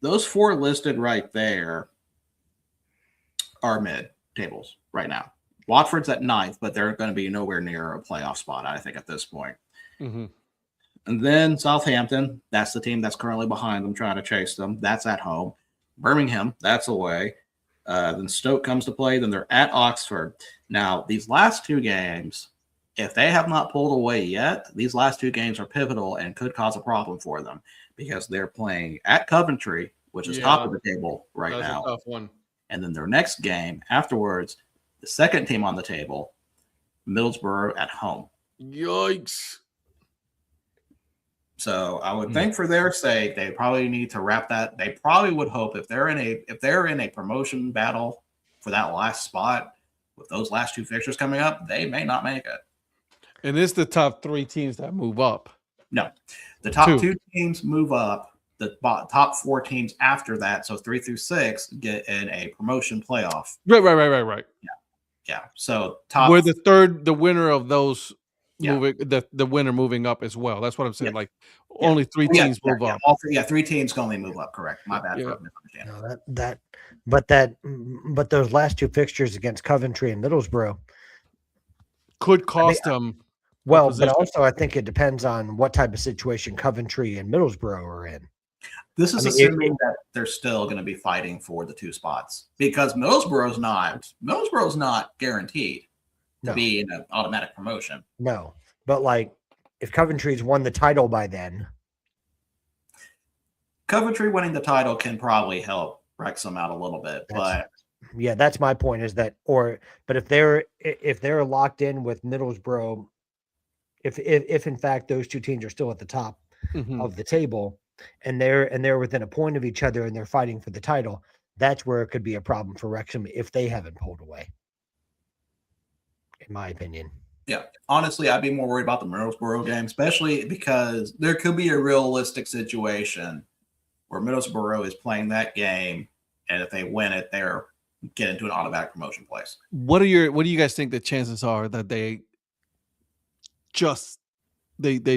Those 4 listed right there are mid-tables right now. Watford's at 9th, but they're going to be nowhere near a playoff spot, I think, at this point. Mm-hmm. And then Southampton, that's the team that's currently behind them, trying to chase them. That's at home. Birmingham, that's away. Then Stoke comes to play. Then they're at Oxford. Now, these last 2 games, if they have not pulled away yet, these last 2 games are pivotal and could cause a problem for them, because they're playing at Coventry, which is top of the table right now. That's a tough one. And then their next game afterwards, the second team on the table, Middlesbrough at home. Yikes. So I would think for their sake, they probably need to wrap that. They probably would hope if they're in a promotion battle for that last spot with those last two fixtures coming up, they may not make it. And it's the top 3 teams that move up. No, the top 2 teams move up. The top 4 teams after that, so 3 through 6, get in a promotion playoff. Right. Yeah. So top where the winner of those moving the winner moving up as well. That's what I'm saying. Like only 3 teams move up. All 3 teams can only move up. Correct. My bad for misunderstanding. No, but those last 2 fixtures against Coventry and Middlesbrough could cost them. Well, but also I think it depends on what type of situation Coventry and Middlesbrough are in. This is assuming that they're still going to be fighting for the 2 spots, because Middlesbrough's not guaranteed to be in an automatic promotion. No, but like if Coventry's won the title by then, Coventry winning the title can probably help Wrexham out a little bit, but yeah, that's my point. Is that but if they're locked in with Middlesbrough, if in fact those 2 teams are still at the top of the table, and they're within a point of each other and they're fighting for the title, that's where it could be a problem for Wrexham if they haven't pulled away, in my opinion. Yeah, honestly, I'd be more worried about the Middlesbrough game, especially because there could be a realistic situation where Middlesbrough is playing that game, and if they win it, they're get into an automatic promotion place. What do you guys think the chances are that they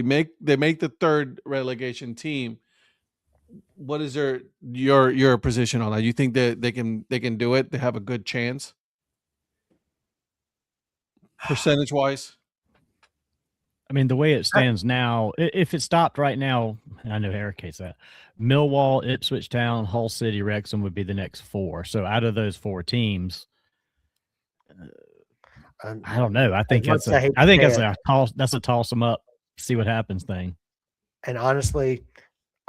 make the 3rd relegation team? What is your position on that? You think that they can do it? They have a good chance, percentage wise? I mean, the way it stands now, if it stopped right now, I know Eric hates that. Millwall, Ipswich Town, Hull City, Wrexham would be the next 4. So out of those 4 teams, I don't know. I think that's a toss them up, see what happens thing. And honestly,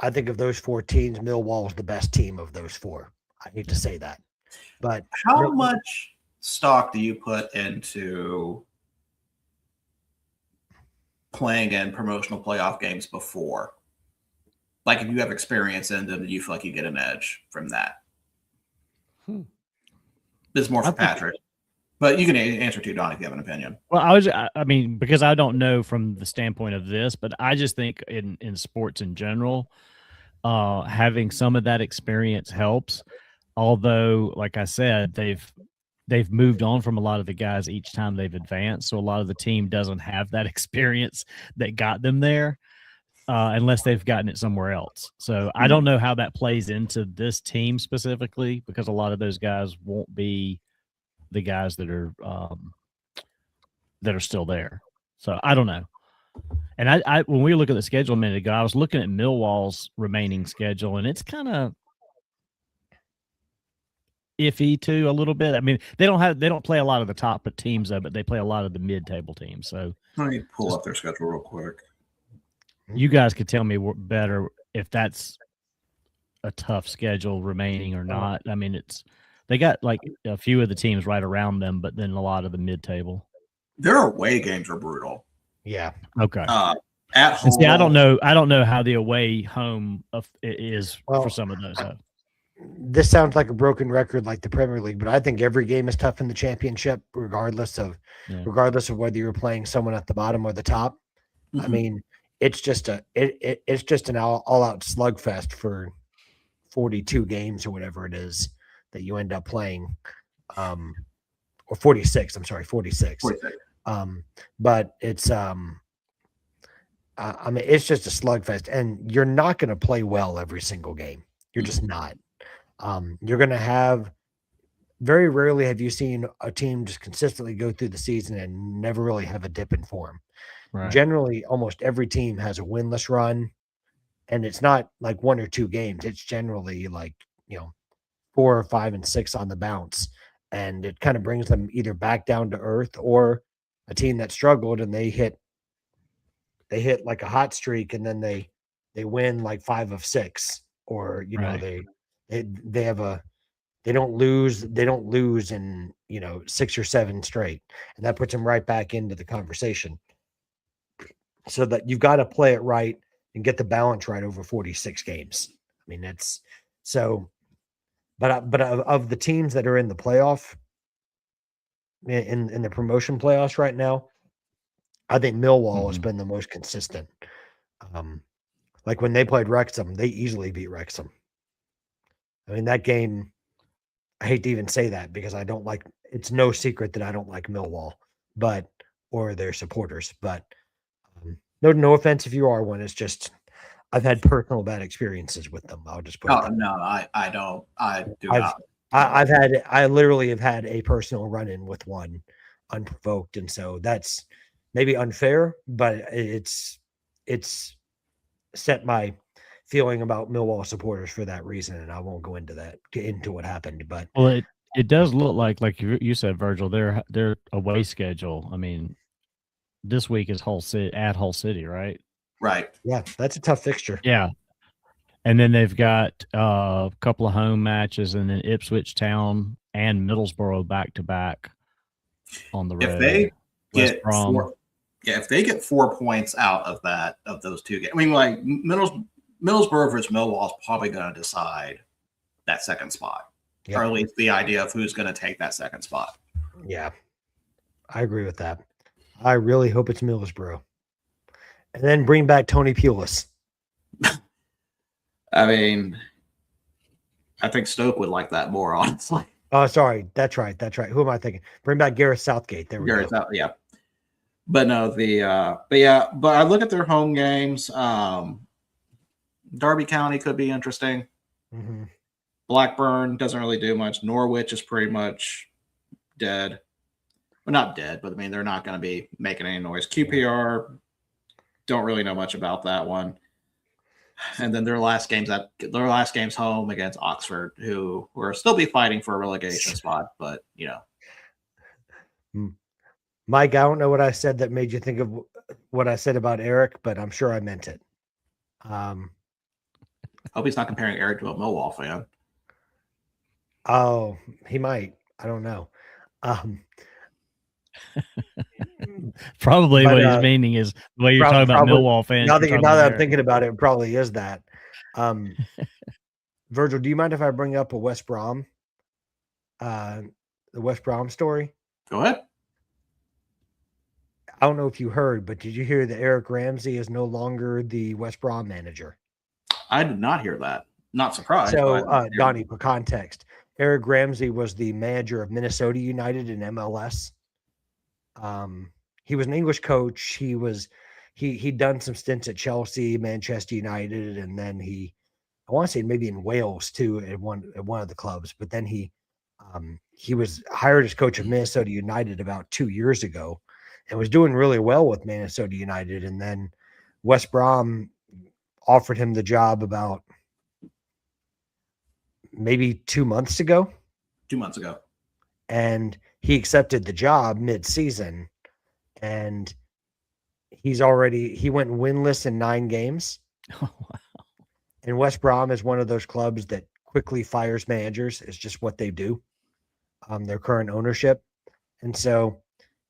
I think of those 4 teams, Millwall is the best team of those 4. I hate to say that, but how much stock do you put into playing in promotional playoff games before? Like, if you have experience in them, do you feel like you get an edge from that? It's more for Patrick, but you can answer too, Don, if you have an opinion. Well, I mean, because I don't know from the standpoint of this, but I just think in sports in general, having some of that experience helps. Although, like I said, they've moved on from a lot of the guys each time they've advanced. So a lot of the team doesn't have that experience that got them there, unless they've gotten it somewhere else. So I don't know how that plays into this team specifically, because a lot of those guys won't be the guys that are still there. So I don't know. And I when we look at the schedule a minute ago, I was looking at Millwall's remaining schedule, and it's kind of iffy too a little bit. I mean, they don't play a lot of the top teams though, but they play a lot of the mid-table teams. So let me pull up their schedule real quick. You guys could tell me better if that's a tough schedule remaining or not. I mean, they got like a few of the teams right around them, but then a lot of the mid-table. Their away games are brutal. Yeah. Okay. At home, see, I don't know how the away home is for some of those. This sounds like a broken record, like the Premier League, but I think every game is tough in the Championship, regardless of whether you're playing someone at the bottom or the top. I mean, it's just an all-out slugfest for 42 games or whatever it is that you end up playing, or 46. I'm sorry, 46. 46. But it's I mean, it's just a slugfest, and you're not going to play well every single game. You're just not. You're going to have very rarely have you seen a team just consistently go through the season and never really have a dip in form. Right. Generally, almost every team has a winless run, and it's not like 1 or 2 games. It's generally like 4 or 5 and 6 on the bounce, and it kind of brings them either back down to earth, or a team that struggled and they hit like a hot streak, and then they win like 5 of 6, or they don't lose in 6 or 7 straight, and that puts them right back into the conversation. So that you've got to play it right. and get the balance right over 46 games. I mean, that's so. But of the teams that are in the playoff, in the promotion playoffs right now, I think Millwall has been the most consistent. Like when they played Wrexham, they easily beat Wrexham. I mean, that game, I hate to even say that because I don't like, it's no secret that I don't like Millwall, or their supporters, but no offense if you are one. It's just, I've had personal bad experiences with them. I'll just put it Oh that way. no, I don't. I do I've- not. I literally have had a personal run-in with one unprovoked. And so that's maybe unfair, but it's set my feeling about Millwall supporters for that reason. And I won't get into what happened, but Well, it does look like you said, Virgil, their away schedule. I mean, this week is Hull City, right? Right. yeah, that's a tough fixture. Yeah. And then they've got a couple of home matches, and then Ipswich Town and Middlesbrough back to back on the road. If they West get Brom. if they get 4 points out of those two games, I mean, like Middlesbrough versus Millwall is probably going to decide that second spot, or at least the idea of who's going to take that second spot. Yeah, I agree with that. I really hope it's Middlesbrough, and then bring back Tony Pulis. I mean, I think Stoke would like that more, honestly. Oh, sorry, that's right. Who am I thinking? Bring back Gareth Southgate. There we go. Yeah. But no, but I look at their home games. Derby County could be interesting. Mm-hmm. Blackburn doesn't really do much. Norwich is pretty much dead. Well, not dead, but I mean, they're not going to be making any noise. QPR, don't really know much about that one. And then their last game's home against Oxford, who will still be fighting for a relegation spot, but Mike, I don't know what I said that made you think of what I said about Eric, but I'm sure I meant it. Hope he's not comparing Eric to a Millwall fan. Oh, he might. I don't know. Probably what he's meaning is the way you're talking about Millwall fans. Now that I'm thinking about it, it probably is that. Virgil, do you mind if I bring up a West Brom? The West Brom story? Go ahead. I don't know if you heard, but did you hear that Eric Ramsey is no longer the West Brom manager? I did not hear that. Not surprised. So, Donnie, for context, Eric Ramsey was the manager of Minnesota United in MLS. He was an English coach. He'd done some stints at Chelsea, Manchester United, and then I want to say maybe in Wales too at one of the clubs. But then he was hired as coach of Minnesota United about 2 years ago, and was doing really well with Minnesota United. And then West Brom offered him the job about maybe 2 months ago. 2 months ago. And he accepted the job mid-season, and he went winless in 9 games. Oh, wow. And West Brom is one of those clubs that quickly fires managers. It's just what they do. Their current ownership. And so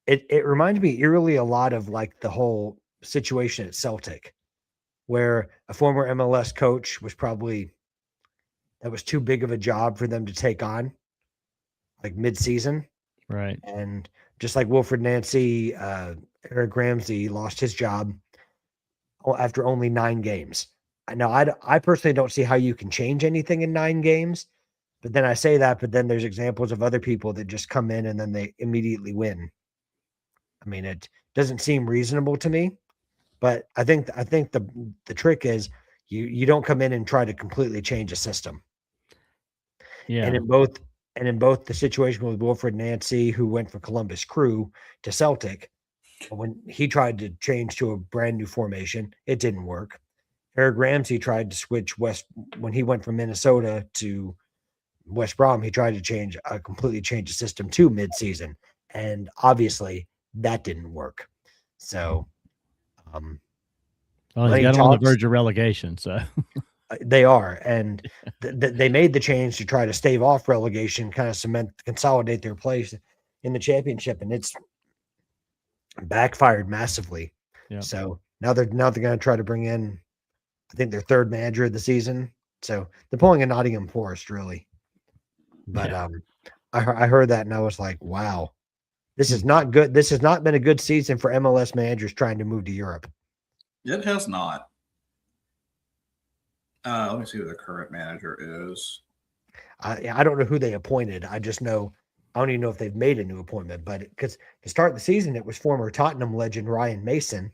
it reminds me eerily a lot of like the whole situation at Celtic, where a former MLS coach that was too big of a job for them to take on, like mid-season. Right. And just like Wilfred Nancy, Eric Ramsey lost his job after only 9 games. Now, I personally don't see how you can change anything in 9 games, but then I say that, but then there's examples of other people that just come in and then they immediately win. I mean, it doesn't seem reasonable to me, but I think the trick is you don't come in and try to completely change a system. Yeah. And in both the situation with Wilfred Nancy, who went from Columbus Crew to Celtic, when he tried to change to a brand new formation, it didn't work. Eric Ramsey tried to switch when he went from Minnesota to West Brom. He tried to completely change the system to mid-season, and obviously that didn't work. So, well, he's got him on the verge of relegation, so they are, and they made the change to try to stave off relegation, kind of consolidate their place in the championship, and it's backfired massively. Yeah. So now they're going to try to bring in I think their third manager of the season. So they're pulling a Nottingham Forest, really. But Yeah. I heard that and I was like, wow, this is not good. This has not been a good season for MLS managers trying to move to Europe. It has not. Let me see who the current manager is. I don't know who they appointed. I just know I don't even know if they've made a new appointment. But because to start the season, it was former Tottenham legend Ryan Mason.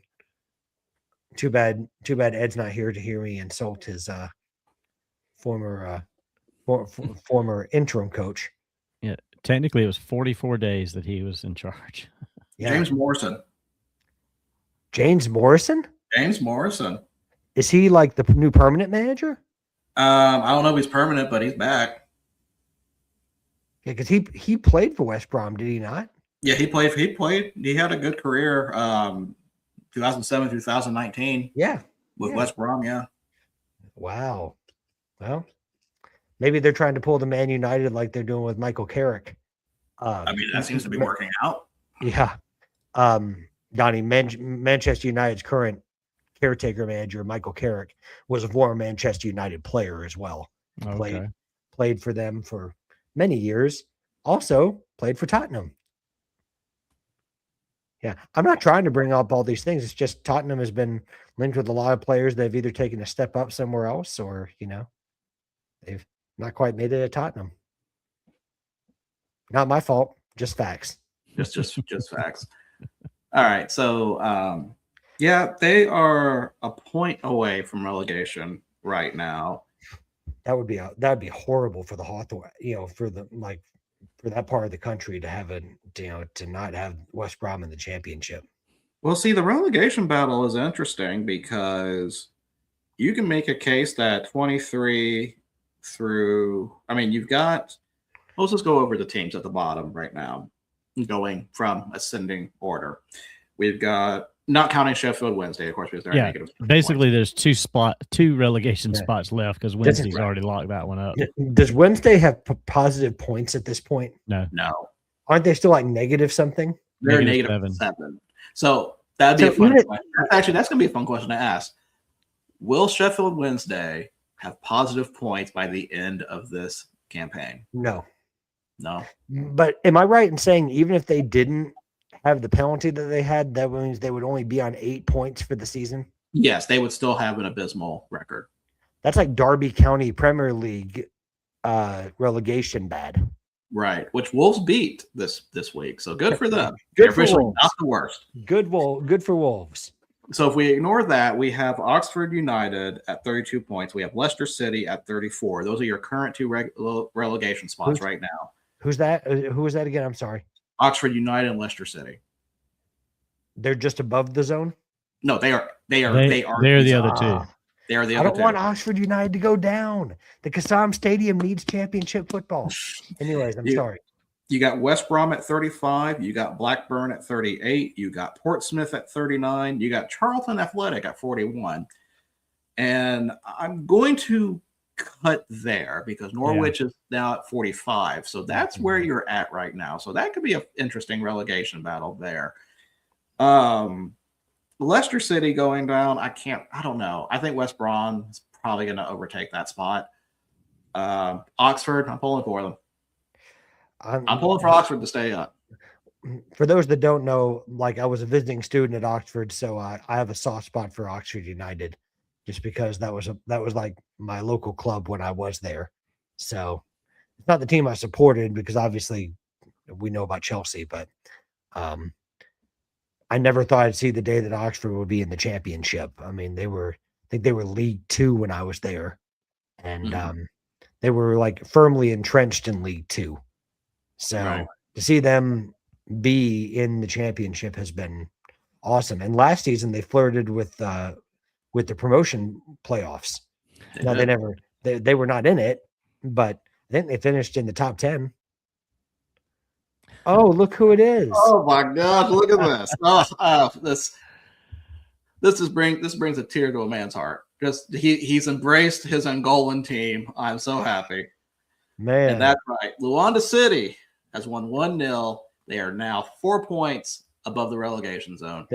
Too bad Ed's not here to hear me insult his former interim coach. Yeah, technically it was 44 days that he was in charge. Yeah. James Morrison. James Morrison? James Morrison. Is he like the new permanent manager? I don't know if he's permanent, but he's back. Yeah, because he played for West Brom, did he not? Yeah, he played. He had a good career. 2007 through 2019. Yeah. With West Brom. Yeah. Wow. Well, maybe they're trying to pull the Man United like they're doing with Michael Carrick. I mean, that seems to be working out. Yeah. Donnie, Manchester United's current caretaker manager, Michael Carrick, was a former Manchester United player as well. Okay. Played for them for many years. Also played for Tottenham. Yeah. I'm not trying to bring up all these things. It's just Tottenham has been linked with a lot of players. They've either taken a step up somewhere else or, they've not quite made it at Tottenham. Not my fault. Just facts. Just facts. All right. So, yeah, they are a point away from relegation right now. That would be horrible for the Hawthorn, for that part of the country to have to not have West Brom in the championship. Well, see, the relegation battle is interesting because you can make a case that 23 through, you've got, let's just go over the teams at the bottom right now, going from ascending order. We've got, not counting Sheffield Wednesday, of course, because they're negative. Basically, there's two relegation spots left because Wednesday's already locked that one up. Does Wednesday have positive points at this point? No. Aren't they still like negative something? They're negative 7. So that'd be a fun question. Actually, that's going to be a fun question to ask. Will Sheffield Wednesday have positive points by the end of this campaign? No. But am I right in saying even if they didn't have the penalty that they had, that means they would only be on 8 points for the season? Yes, they would still have an abysmal record. That's like Derby County Premier League relegation bad. Right, which Wolves beat this week. So good for them. Good for Wolves. Not the worst. Good for Wolves. So if we ignore that, we have Oxford United at 32 points. We have Leicester City at 34. Those are your current 2 relegation spots right now. Who's that? Who was that again? I'm sorry. Oxford United and Leicester City. They're just above the zone? No, they are. They're the other two. They are the I other don't two. want Oxford United to go down. The Qassam Stadium needs championship football. Anyways, I'm sorry. You got West Brom at 35. You got Blackburn at 38. You got Portsmouth at 39. You got Charlton Athletic at 41. And I'm going to cut there because Norwich is now at 45. So that's where you're at right now. So that could be an interesting relegation battle there. Leicester City going down. I don't know. I think West Brom is probably going to overtake that spot. Oxford, I'm pulling for them. I'm pulling for Oxford to stay up. For those that don't know, I was a visiting student at Oxford, so I have a soft spot for Oxford United, just because that was like my local club when I was there. So it's not the team I supported because obviously we know about Chelsea, but I never thought I'd see the day that Oxford would be in the championship. I think they were League 2 when I was there, and they were firmly entrenched in League 2. So to see them be in the championship has been awesome. And last season they flirted with the promotion playoffs. They were not in it, but I think they finished in the top 10. Oh, look who it is. Oh my gosh, look at this. This brings a tear to a man's heart. Just he's embraced his Angolan team. I'm so happy. Man. And that's right. Luanda City has won 1-0. They are now 4 points above the relegation zone.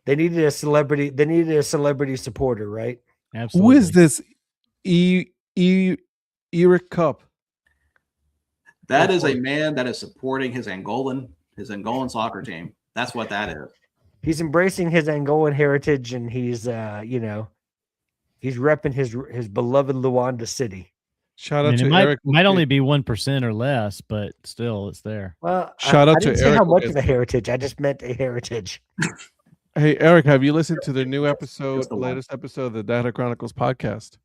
They needed a celebrity. They needed a celebrity supporter, right? Absolutely. Who is this Eric Cup? That Oh, is a boy. man that is supporting his Angolan soccer team. That's what that is. He's embracing his Angolan heritage, and he's he's repping his beloved Luanda City. Shout I out mean, to it might, Eric. might only be 1% or less, but still, it's there. Well, Shout out I to didn't say how Eric much with- of a heritage. I just meant a heritage. Hey, Eric, have you listened to the new episode, Just the one. latest episode of the Data Chronicles podcast?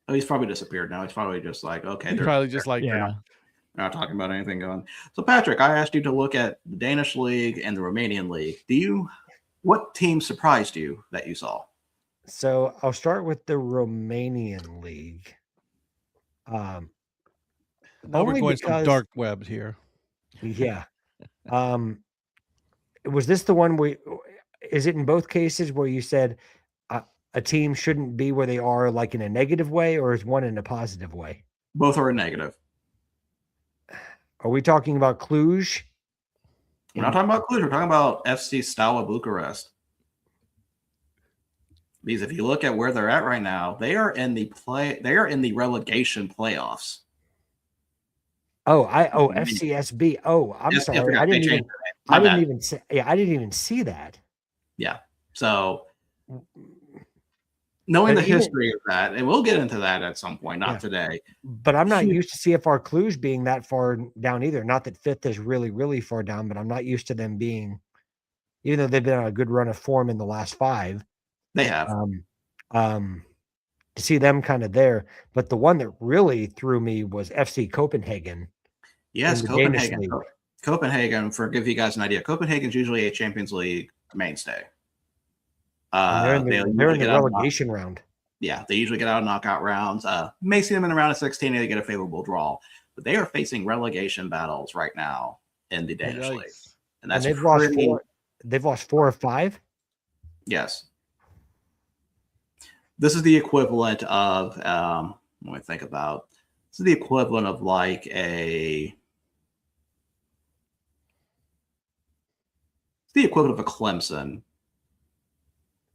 Oh, he's probably disappeared now. He's probably just like, okay, He's they're probably just like, Yeah. not talking about anything going. So, Patrick, I asked you to look at the Danish league and the Romanian league. What team surprised you that you saw? So I'll start with the Romanian league. now we're Only going some because- dark web here. Yeah. Was this the one where? Is it in both cases where you said a team shouldn't be where they are, like in a negative way, or is one in a positive way? Both are a negative. Are we talking about Cluj? We're not talking about Cluj. We're talking about FC Steaua Bucharest. Because if you look at where they're at right now, they are in the relegation playoffs. Oh, FCSB. Oh, I'm Yes, sorry. I they didn't even. changed their name. My I didn't bad. even see. Yeah, I didn't even see that. So, knowing But the even- history of that, and we'll get into that at some point, not Yeah. today. But I'm not used to CFR Cluj being that far down either. Not that fifth is really, really far down, but I'm not used to them being, even though they've been on a good run of form in the last 5. They have. To see them kind of there. But the one that really threw me was FC Copenhagen. Yes, in the Danish Copenhagen. league. Copenhagen, for give you guys an idea, Copenhagen's usually a Champions League mainstay. And they're in the, they'll they're in usually the get out of relegation round. they usually get out of knockout rounds. May see them in the round of 16 and they get a favorable draw. But they are facing relegation battles right now in the Danish league. Yikes. And And that's they've lost pretty, 4. They've lost 4 or 5. yes. This is the equivalent of let me think about. This is the equivalent of like it's the equivalent of a Clemson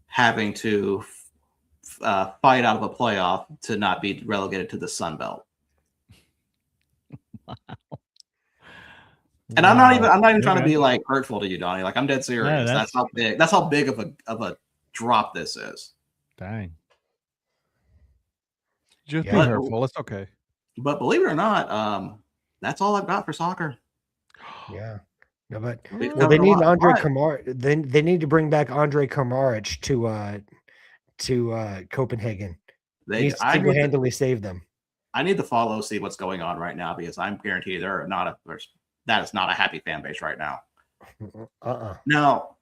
having to fight out of a playoff to not be relegated to the Sun Belt. And I'm not even trying to be like hurtful to you, Donnie. Like I'm dead serious. that's- That's how big of a drop this is. Dang. Just Yeah. be But- hurtful. It's okay. But believe it or not, that's all I've got for soccer. Yeah. No, but We've well, they covered a need lot. Andre But Kamar. They need to bring back Andre Kamaric to Copenhagen. they, Needs to I, need to, single-handedly save them. I need to follow, see what's going on right now because I'm guaranteed that is not a happy fan base right now. Now,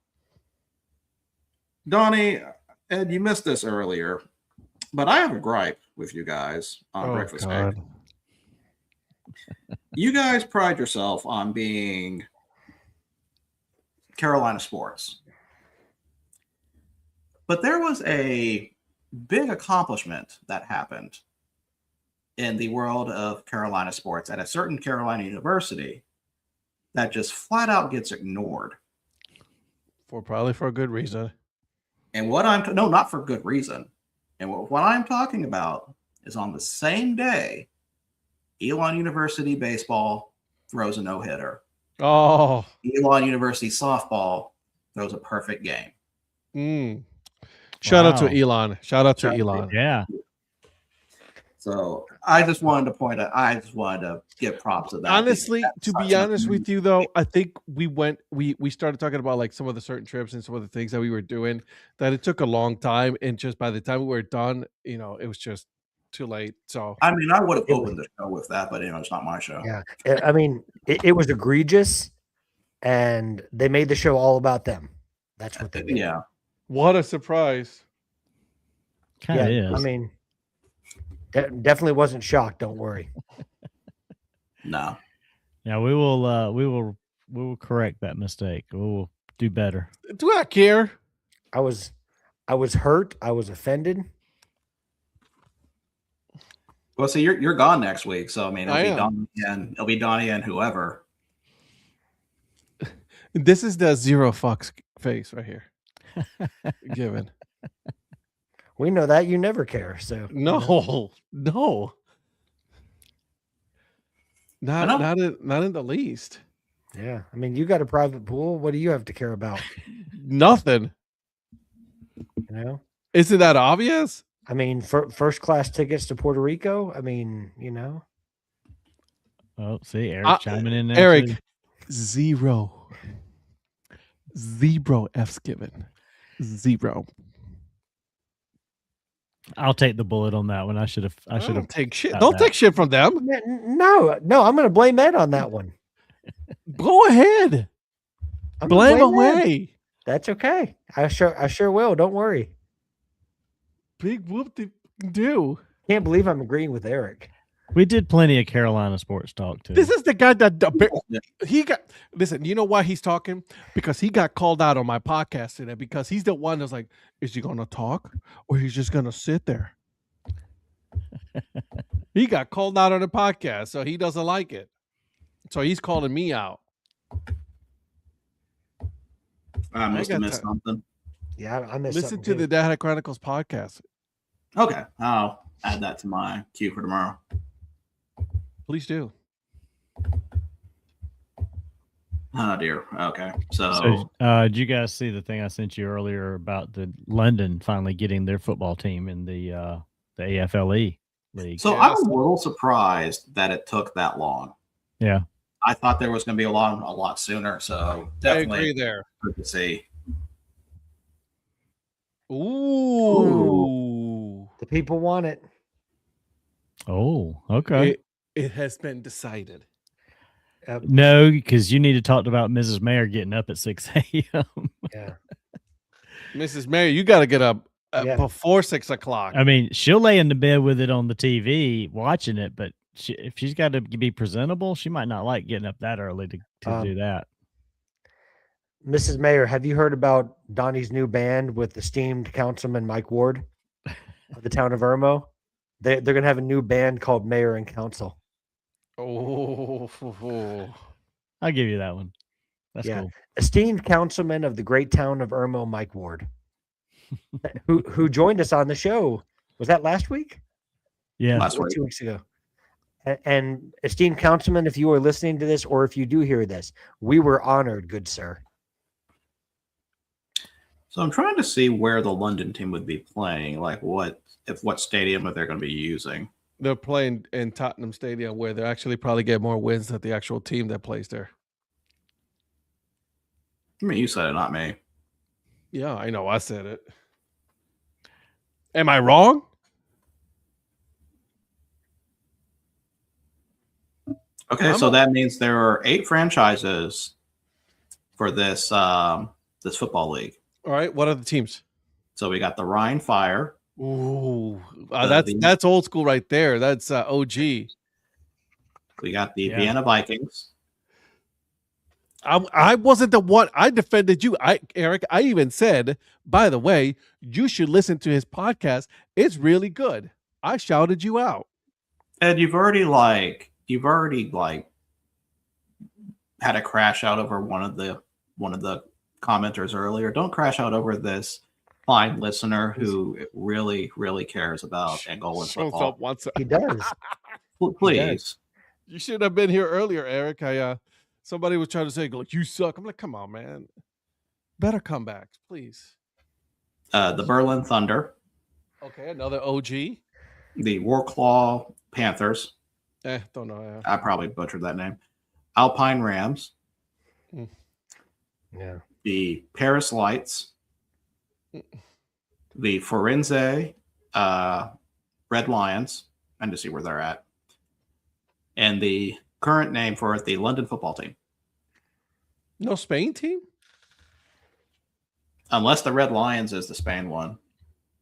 Donnie, Ed, you missed this earlier, but I have a gripe with you guys on Oh, Breakfast God. Cake. You guys pride yourself on being Carolina sports. But there was a big accomplishment that happened in the world of Carolina sports at a certain Carolina university that just flat out gets ignored. Probably for a good reason. And what no, not for good reason. And what I'm talking about is on the same day, Elon University baseball throws a no-hitter. Oh, Elon University softball throws a perfect game. Shout out Wow. to Elon. Shout out to Shout out to Elon. Yeah. So I just wanted to point out, I just wanted to give props to that. Honestly, because to that's be such a honest with huge- you though, I think we started talking about like some of the certain trips and some of the things that we were doing that it took a long time, and just by the time we were done, it was just too late. So I mean, I would have It was- opened the show with that, but it's not my show. Yeah. I mean, it was egregious, and they made the show all about them. That's what they did. Yeah. what a surprise. Kind of Yeah. is. I mean, definitely wasn't shocked. Don't worry. No. Yeah, we will correct that mistake. We will do better. Do I care? I was hurt. I was offended. Well, see, you're gone next week, so I mean, I it'll be Donnie and whoever. This is the zero fucks face right here. given. We know that you never care. So No, no. I know. Not in the least. yeah. I mean, you got a private pool. What do you have to care about? Nothing. You know. Isn't that obvious? I mean, first class tickets to Puerto Rico. I mean, you know. Oh, see, Eric chiming in there. Eric, too. 0. F's given. 0. I'll take the bullet on that one. I should have. I should have. Don't take shit. got Don't that. take shit from them. No. I'm going to blame Ed on that one. Go ahead. I'm gonna Blame Ed. away. That's okay. I sure will. Don't worry. Big whoop de do. Can't believe I'm agreeing with Eric. We did plenty of Carolina sports talk too. This is the guy that he got. Listen, you know why he's talking? Because he got called out on my podcast today. Because he's the one that's like, is he going to talk or he's just going to sit there? He got called out on the podcast, so he doesn't like it. So he's calling me out. I must have got missed time. something. Yeah, I missed Listen something to the too. Data Chronicles podcast. Okay, I'll add that to my queue for tomorrow. Please do. Oh dear. Okay, so So, did you guys see the thing I sent you earlier about the London finally getting their football team in the AFLE league? So I was a little surprised that it took that long. Yeah. I thought there was going to be a lot sooner. So I definitely agree there. good to see. Ooh. The people want it. Oh, okay. It has been decided. No, because you need to talk about Mrs. Mayer getting up at 6 a.m. Yeah. Mrs. Mary, you got to get up Yeah. before 6 o'clock. I mean, she'll lay in the bed with it on the TV watching it, but if she's got to be presentable, she might not like getting up that early to do that. Mrs. Mayor, have you heard about Donnie's new band with esteemed Councilman Mike Ward of the town of Irmo? They're going to have a new band called Mayor and Council. Oh. I'll give you that one. That's Yeah. cool. Esteemed Councilman of the great town of Irmo, Mike Ward, who joined us on the show. Was that last week? Yeah. Last Or week. 2 weeks ago. And esteemed Councilman, if you are listening to this or if you do hear this, we were honored, good sir. So I'm trying to see where the London team would be playing, like what stadium that they're going to be using. They're playing in Tottenham Stadium where they actually probably get more wins than the actual team that plays there. I mean, you said it, not me. Yeah, I know. I said it. Am I wrong? Okay, so that means there are 8 franchises for this this football league. All right. What are the teams? So we got the Rhine Fire. Ooh, The- that's old school right there. That's OG. We got the Yeah. Vienna Vikings. I wasn't the one. I defended you. Eric, I even said, by the way, you should listen to his podcast. It's really good. I shouted you out. And you've already had a crash out over one of the commenters earlier. Don't crash out over this fine listener who really, really cares about Angolan Shows football. up once. He does. Please. You should have been here earlier, Eric. Somebody was trying to say, like, you suck. I'm like, come on, man. Better comebacks, please. The Berlin Thunder, Okay, another OG. the Warclaw Panthers. Don't know. I probably butchered that name. Alpine Rams, Yeah. the Paris Lights, the Forense Red Lions, and to see where they're at, and the current name for it, the London football team. No Spain team? Unless the Red Lions is the Spain one.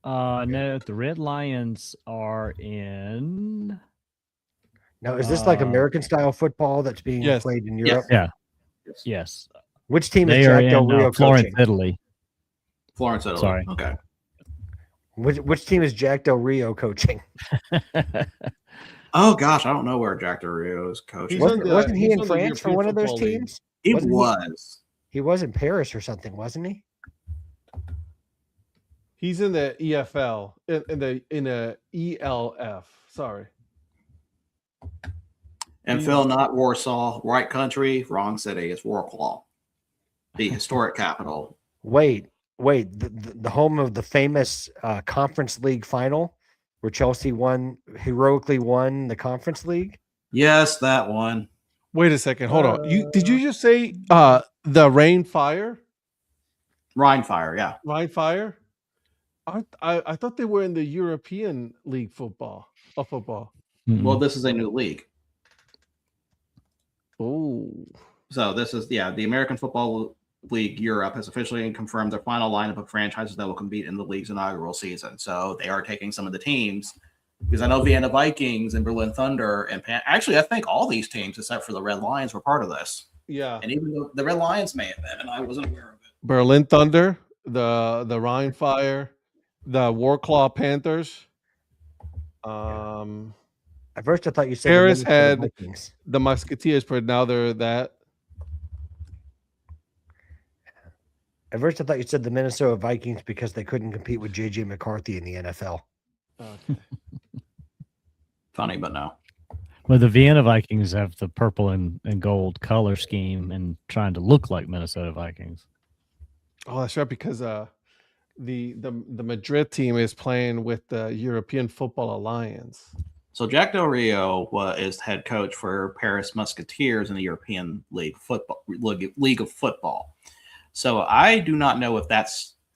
No, the Red Lions are in. Now, is this like Uh, American style football that's being Yes. played in Yes. Europe? Yeah. Yes, Which team is they are Jack Del in Rio Florence, coaching? Italy. Florence, Italy. Sorry. Okay. Which team is Jack Del Rio coaching? Oh gosh, I don't know where Jack Del Rio is coaching. He's on Wasn't he he's in on the France for European one of those Football League. teams? He wasn't he- was. He was in Paris or something, wasn't he? He's in the EFL, in the ELF. Sorry. And Phil, not Warsaw, right country, wrong city. It's Wrocław, the historic capital. Wait, the home of the famous Conference League final where Chelsea heroically won the Conference League? Yes, that one. Wait a second. Hold on. Did you just say the Rhine Fire? Rhine Fire, yeah. Rhine Fire? I thought they were in the European League football. Well, this is a new league. Oh. So this is, the American Football League Europe has officially confirmed their final lineup of franchises that will compete in the league's inaugural season. So they are taking some of the teams, because I know Vienna Vikings and Berlin Thunder and actually I think all these teams except for the Red Lions were part of this. Yeah. And even though the Red Lions may have been, and I wasn't aware of it. Berlin Thunder, the Rhine Fire, the Wrocław Panthers. At first, I thought you said Paris the Minnesota had Vikings. the Musketeers, but now they're that. At first, I thought you said the Minnesota Vikings because they couldn't compete with JJ McCarthy in the NFL. Okay. Funny, but no. Well, the Vienna Vikings have the purple and gold color scheme and trying to look like Minnesota Vikings. Oh, that's right, because the Madrid team is playing with the European Football Alliance. So Jack Del Rio is head coach for Paris Musketeers in the European League of Football. So I do not know if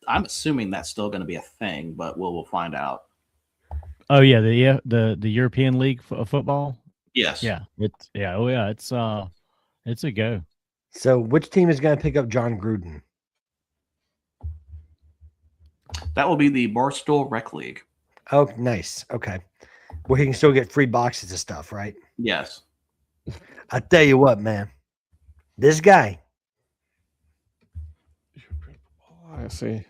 I'm assuming that's still going to be a thing, but we'll find out. Oh yeah, the European League of Football. Yes. Yeah, it's a go. So, which team is going to pick up John Gruden? That will be the Barstool Rec League. Oh, nice. Okay. Well, he can still get free boxes of stuff, right? Yes. I tell you what, man. This guy. I see.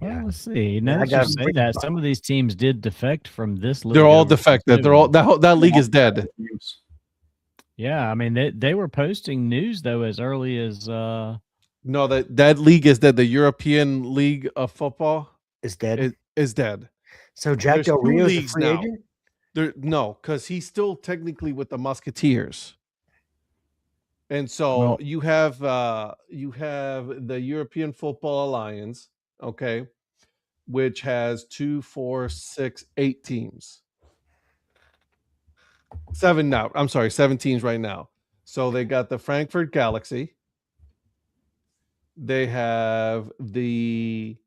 Well, let's see. Now I that got you a say free that, box. some of these teams did defect from this league. They're all over to defected. the They're all that league is dead. Yeah, I mean they were posting news though as early as No, that league is dead. The European League of Football Is dead. is dead. So Jack There's Del two Rio is a leagues free now. agent? No, because he's still technically with the Musketeers. And so Well- you have the European Football Alliance, okay, which has 2, 4, 6, 8 teams. 7 now. I'm sorry, 7 teams right now. So they got the Frankfurt Galaxy. They have the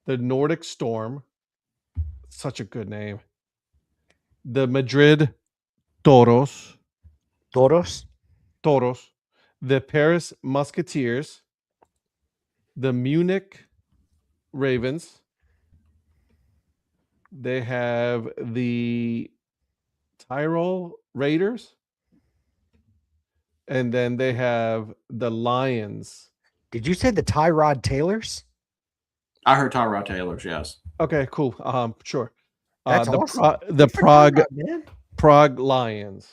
Nordic Storm. Such a good name. The Madrid Toros. Toros? The Paris Musketeers. The Munich Ravens. They have the Tyrol Raiders. And then they have the Lions. Did you say the Tyrod Taylors? I heard Tyrod Taylor's, yes. Okay, cool. Sure. That's the awesome. the Good for Prague Tyrod, man. Prague Lions.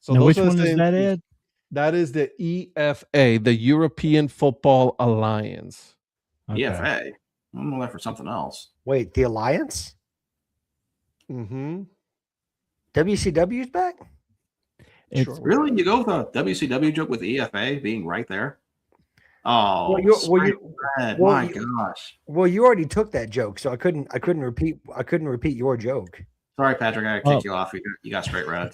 So now, those which are the one is same that, teams. Ed? That is the EFA, the European Football Alliance. Okay. EFA. I'm looking for something else. Wait, the Alliance? Mm-hmm. WCW's back? It's Sure. Really? You go with a WCW joke with EFA being right there? Oh, Well, you- straight red. well, My you- gosh. Well, you already took that joke, so I couldn't repeat your joke. Sorry, Patrick. I kicked you off. You got straight red.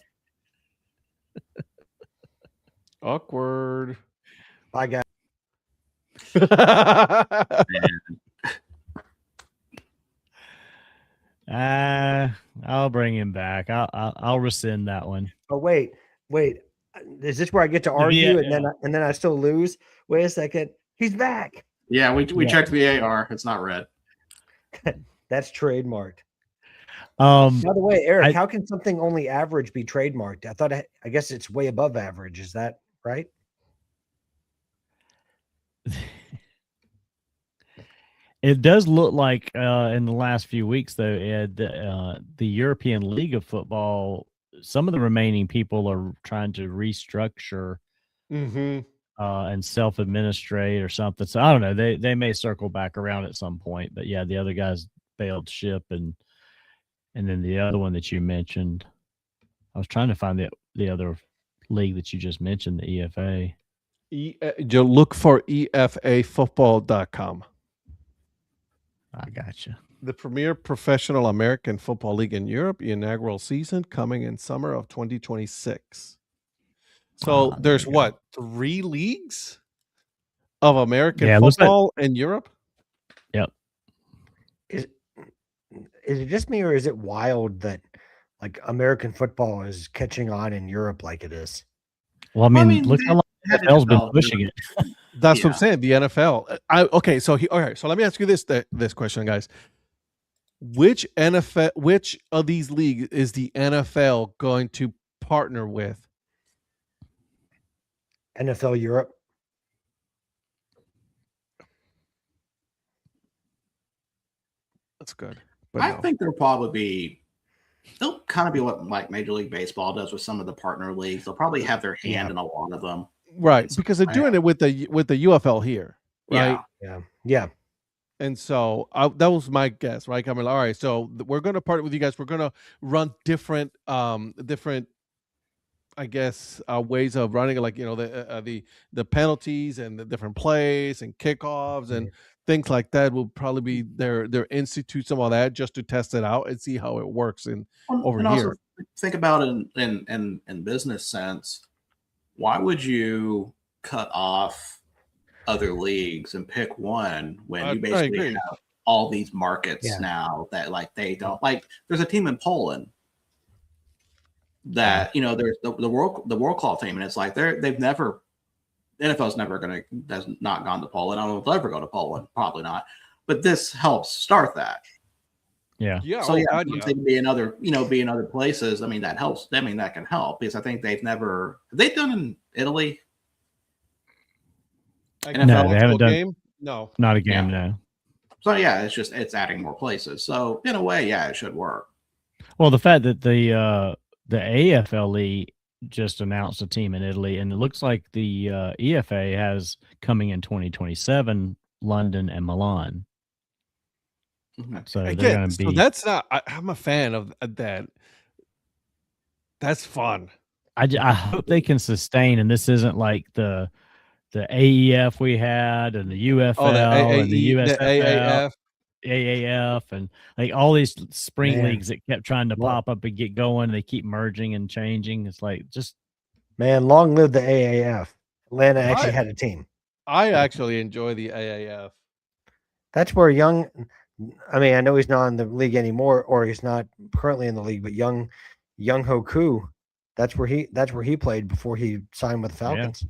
Awkward. Bye, guys. I'll bring him back. I'll rescind that one. Oh, wait. Is this where I get to Yeah, argue yeah. and then I still lose? Wait a second. He's back. Yeah, we Yeah. checked the AR. It's not red. That's trademarked. Um, By the way, Eric, I- how can something only average be trademarked? I guess it's way above average. Is that right? it does look like in the last few weeks, though, Ed, the European League of Football, some of the remaining people are trying to restructure Mm-hmm. and self-administrate or something. So I don't know. They may circle back around at some point, but yeah, the other guys bailed ship, and then the other one that you mentioned, I was trying to find the other league that you just mentioned, the EFA. You look for EFAfootball.com. I gotcha. The premier professional American football league in Europe, inaugural season coming in summer of 2026. So there's what, 3 leagues of American football in Europe? Yep. Is it just me, or is it wild that like American football is catching on in Europe like it is? Well, I mean look how long the NFL's been pushing it. That's what I'm saying. The NFL. Okay. So so let me ask you this question, guys. Which of these leagues is the NFL going to partner with? NFL Europe. That's good. I think they'll kind of be what like Major League Baseball does with some of the partner leagues. They'll probably have their hand in a lot of them. Right, because they're doing it with the UFL here, right? Yeah. And so that was my guess, right? I mean, all right, so we're going to partner with you guys. We're going to run different, I guess, ways of running it, like the penalties and the different plays and kickoffs and things like that will probably be their institute some of that just to test it out and see how it works over here. Also think about it in business sense. Why would you cut off other leagues and pick one when you basically have all these markets now that like they don't like? There's a team in Poland that there's the World Claw team, and it's like they've never, NFL's has not gone to Poland. I don't know if they'll ever go to Poland, probably not. But this helps start that. Yeah. So they can be in other places. I mean, that helps. I mean, that can help because I think they've done in Italy. No, they haven't done. Game? No, not a game. No. So it's adding more places. So in a way, it should work. Well, the fact that the AFL just announced a team in Italy, and it looks like the EFA has coming in 2027 London and Milan. So they're going to be. So that's not. I'm a fan of that. That's fun. I hope they can sustain, and this isn't like the AEF we had and the UFL and the USFL, AAF, and like all these spring leagues that kept trying to pop up and get going. They keep merging and changing. It's like long live the AAF. Atlanta actually had a team. I actually enjoy the AAF. That's where I know he's not in the league anymore, or he's not currently in the league, but Young Hoku, that's where he played before he signed with the Falcons.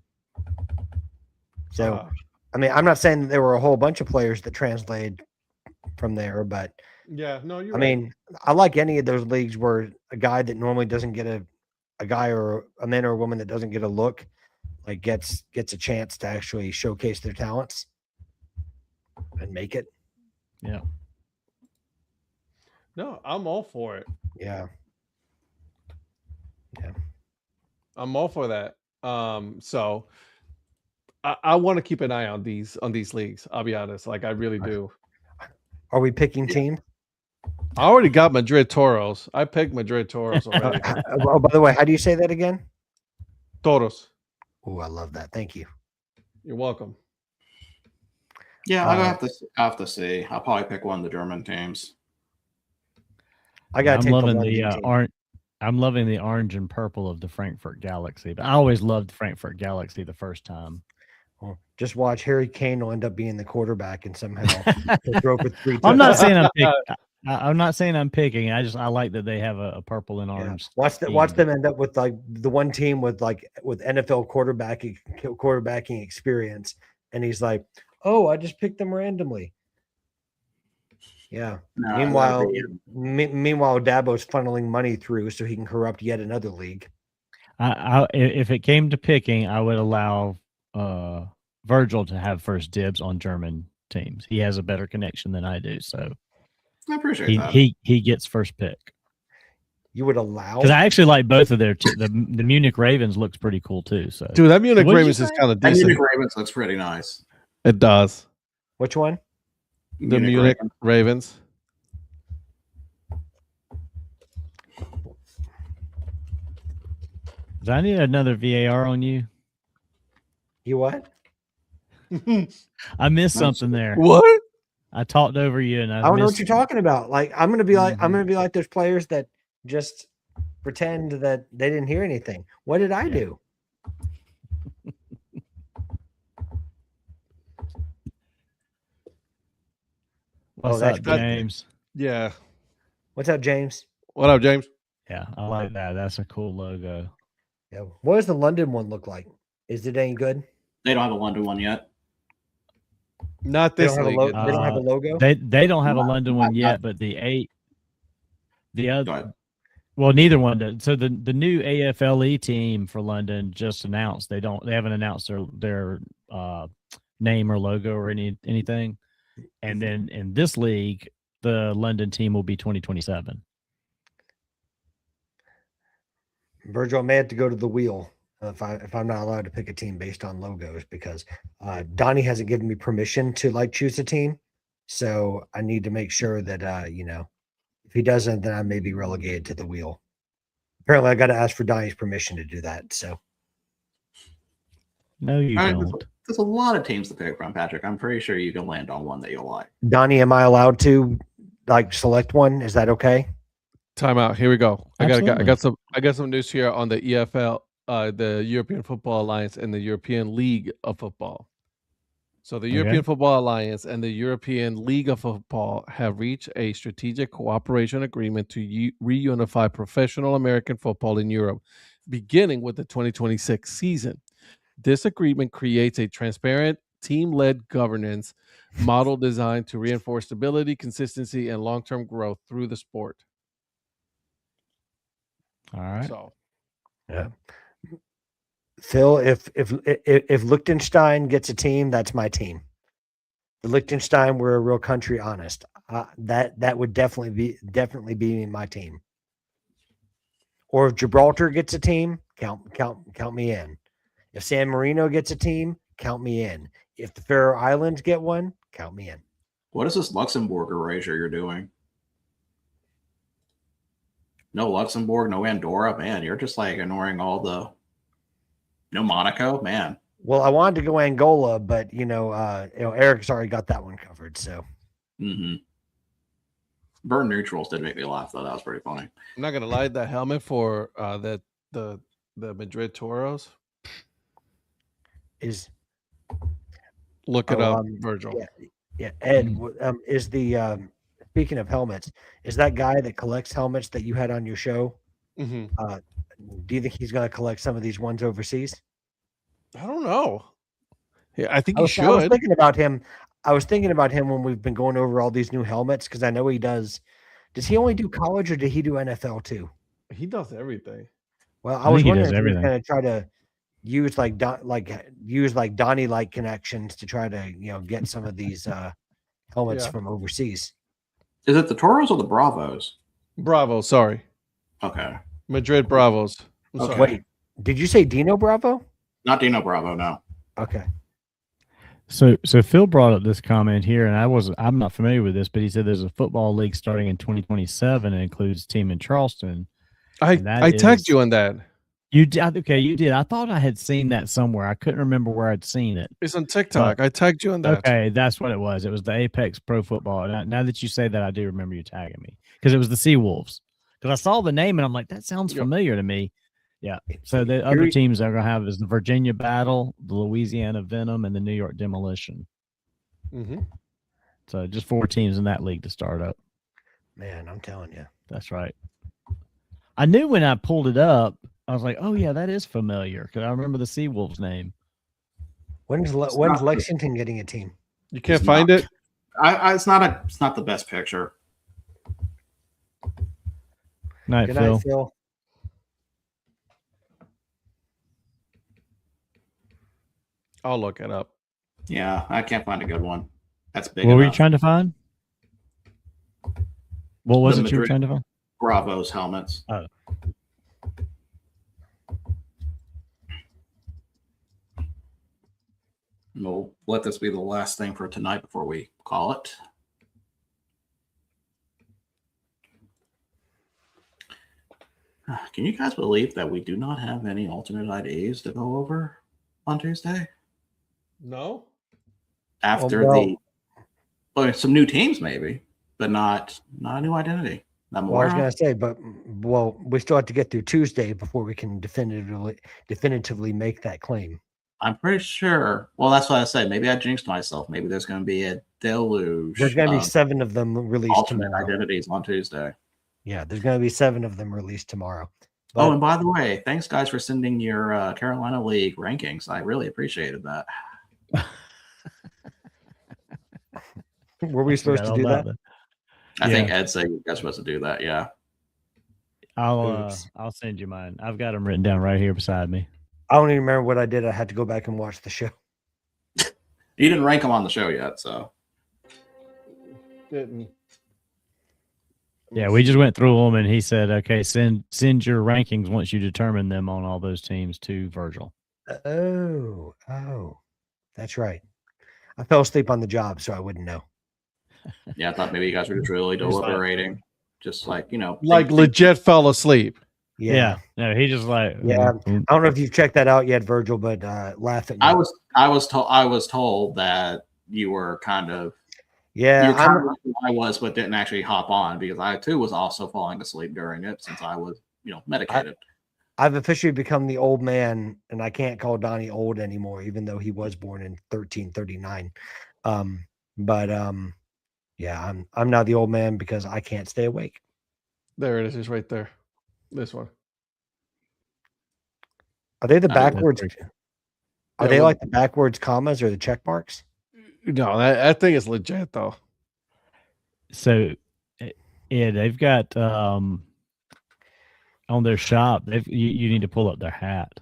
So, I'm not saying that there were a whole bunch of players that translated from there, but you're right. I mean, I like any of those leagues where a guy that normally doesn't get a guy or a man or a woman that doesn't get a look, like gets a chance to actually showcase their talents and make it. Yeah. No, I'm all for it. Yeah. I'm all for that. So I want to keep an eye on these leagues. I'll be honest, like I really do. Are we picking teams? I already got Madrid Toros. I picked Madrid Toros already. Oh, by the way, how do you say that again? Toros. Oh, I love that. Thank you. You're welcome. Yeah, I'll have to see. I'll probably pick one of the German teams. I'm loving the orange and purple of the Frankfurt Galaxy. But I always loved Frankfurt Galaxy the first time. Well, just watch. Harry Kane will end up being the quarterback and somehow throw for 3 I'm not saying I'm picking. I'm not saying I'm picking. I like that they have a purple and orange. Watch them end up with like the one team with NFL quarterbacking experience, and he's like, "Oh, I just picked them randomly." Yeah. No, meanwhile, Dabo's funneling money through so he can corrupt yet another league. If it came to picking, I would allow Virgil to have first dibs on German teams. He has a better connection than I do, so I appreciate that. He gets first pick. You would allow? Because I actually like both of their the Munich Ravens looks pretty cool too. So Dude, that Munich What did you Ravens is say? kind of That decent. Munich Ravens looks pretty nice. It does. Which one? The Munich Ravens. do I need another VAR on you? You what? I missed something there. What? I talked over you, and I don't know what missed- you're talking about. Like I'm gonna be like I'm Mhm. gonna be like those players that just pretend that they didn't hear anything. What did I do? What's that's up, good. James? Yeah. What's up, James? What up, James? Yeah, I like that. That's a cool logo. Yeah. What does the London one look like? Is it any good? They don't have a London one yet. Not They this don't have a league. logo. They don't have a logo. They don't have a Not- London one not- yet, but the Go other ahead. well, neither one does. So the new AFLE team for London just announced they haven't announced their name or logo or anything. And then in this league, the London team will be 2027. Virgil, I may have to go to the wheel if I'm not allowed to pick a team based on logos because Donnie hasn't given me permission to like choose a team. So I need to make sure that if he doesn't, then I may be relegated to the wheel. Apparently, I got to ask for Donnie's permission to do that. So No, you All right, don't. there's a lot of teams to pick from, Patrick. I'm pretty sure you can land on one that you'll like. Donnie, am I allowed to select one? Is that okay? Time out. Here we go. I Absolutely. got some news here on the EFL, the European Football Alliance, and the European League of Football. So the European Football Alliance and the European League of Football have reached a strategic cooperation agreement to reunify professional American football in Europe, beginning with the 2026 season. This agreement creates a transparent, team-led governance model designed to reinforce stability, consistency, and long-term growth through the sport. All right. So Yeah. Phil, if Liechtenstein gets a team, that's my team. The Liechtenstein were a real country, honest. That would definitely be my team. Or if Gibraltar gets a team, count me in. If San Marino gets a team, count me in. If the Faroe Islands get one, count me in. What is this Luxembourg erasure you're doing? No Luxembourg, no Andorra, man. You're just like ignoring all the. No Monaco, man. Well, I wanted to go Angola, but Eric's already got that one covered. So Mm-hmm. Burn neutrals did make me laugh though. That was pretty funny. I'm not gonna lie, that helmet for the Madrid Toros. is Look it up, um, Virgil. yeah. Ed, is the speaking of helmets, is that guy that collects helmets that you had on your show? Mhm. Do you think he's going to collect some of these ones overseas? I don't know. Yeah, I think I he was, I was should. thinking about him. I was thinking about him when we've been going over all these new helmets because I know he does. Does he only do college or did he do NFL too? He does everything. Well, I I was think he wondering does if he was everything. going to try to use Donnie like connections to try to get some of these helmets Yeah. from overseas. Is it the Toros or the Bravos? Bravo, sorry. Okay. Madrid Bravos. I'm Okay. sorry. Wait, did you say Dino Bravo? Not Dino Bravo, no. Okay. So Phil brought up this comment here, and I'm not familiar with this, but he said there's a football league starting in 2027 and includes a team in Charleston. I And that tagged is- you on that. You did, okay? You did. I thought I had seen that somewhere. I couldn't remember where I'd seen it. It's on TikTok. I tagged you on that. Okay, that's what it was. It was the Apex Pro Football. Now that you say that, I do remember you tagging me because it was the Seawolves. Because I saw the name and I'm like, that sounds Yep. familiar to me. Yeah. So the other teams they're gonna have is the Virginia Battle, the Louisiana Venom, and the New York Demolition. Mm-hmm. So just 4 teams in that league to start up. Man, I'm telling you. That's right. I knew when I pulled it up, I was like, oh yeah, that is familiar because I remember the Seawolves name. When's Lexington getting a team? You can't It's find not. it? It's not the best picture. Night, Good Phil. night, Phil. I'll look it up. Yeah, I can't find a good one. That's big What were you enough. trying to find? What was The it you were Madrid- trying to find? Bravos helmets. Oh. We'll let this be the last thing for tonight before we call it. Can you guys believe that we do not have any alternate IDs to go over on Tuesday? No. After well- some new teams maybe, but not a new identity. Not Well, I was more. going to say, but we still have to get through Tuesday before we can definitively make that claim. I'm pretty sure. Well, that's what I said. Maybe I jinxed myself. Maybe there's going to be a deluge. There's going to be of 7 of them released alternate tomorrow. identities on Tuesday. Yeah, there's going to be 7 of them released tomorrow. Oh, But and by the way, thanks guys for sending your Carolina League rankings. I really appreciated that. were we supposed to do that? I Yeah. think Ed said you guys were supposed to do that. Yeah. I'll Oops. send you mine. I've got them written down right here beside me. I don't even remember what I did. I had to go back and watch the show. You didn't rank them on the show yet, so Didn't. Yeah, we just went through them, and he said, "Okay, send your rankings once you determine them on all those teams to Virgil." Oh, that's right. I fell asleep on the job, so I wouldn't know. yeah, I thought maybe you guys were just really Just like- deliberating. Just like, Like legit fell asleep. Yeah. No, he just like Yeah. I don't know if you've checked that out yet, Virgil, but laugh at me. I was told that you were kind of Yeah, you're kind of like I was, but didn't actually hop on because I too was also falling asleep during it since I was, medicated. I've officially become the old man, and I can't call Donnie old anymore, even though he was born in 1339. Yeah, I'm now the old man because I can't stay awake. There it is. It's right there. This one. Are they the I think that's backwards? pretty Are Yeah, they well- like the backwards commas or the check marks? No, that thing is legit though. So, yeah, they've got on their shop. You need to pull up their hat.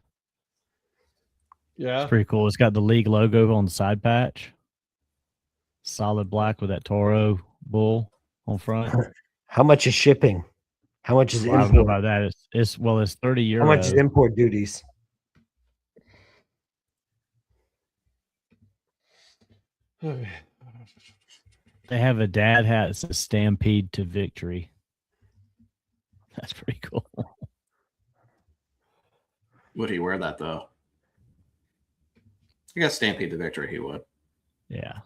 Yeah. It's pretty cool. It's got the league logo on the side patch, solid black with that Toro bull on front. How much is shipping? How much is Well, I don't know import? about that. It's €30. How much is import duties? They have a dad hat that says "Stampede to Victory." That's pretty cool. Would he wear that though? I guess Stampede to Victory he would. Yeah.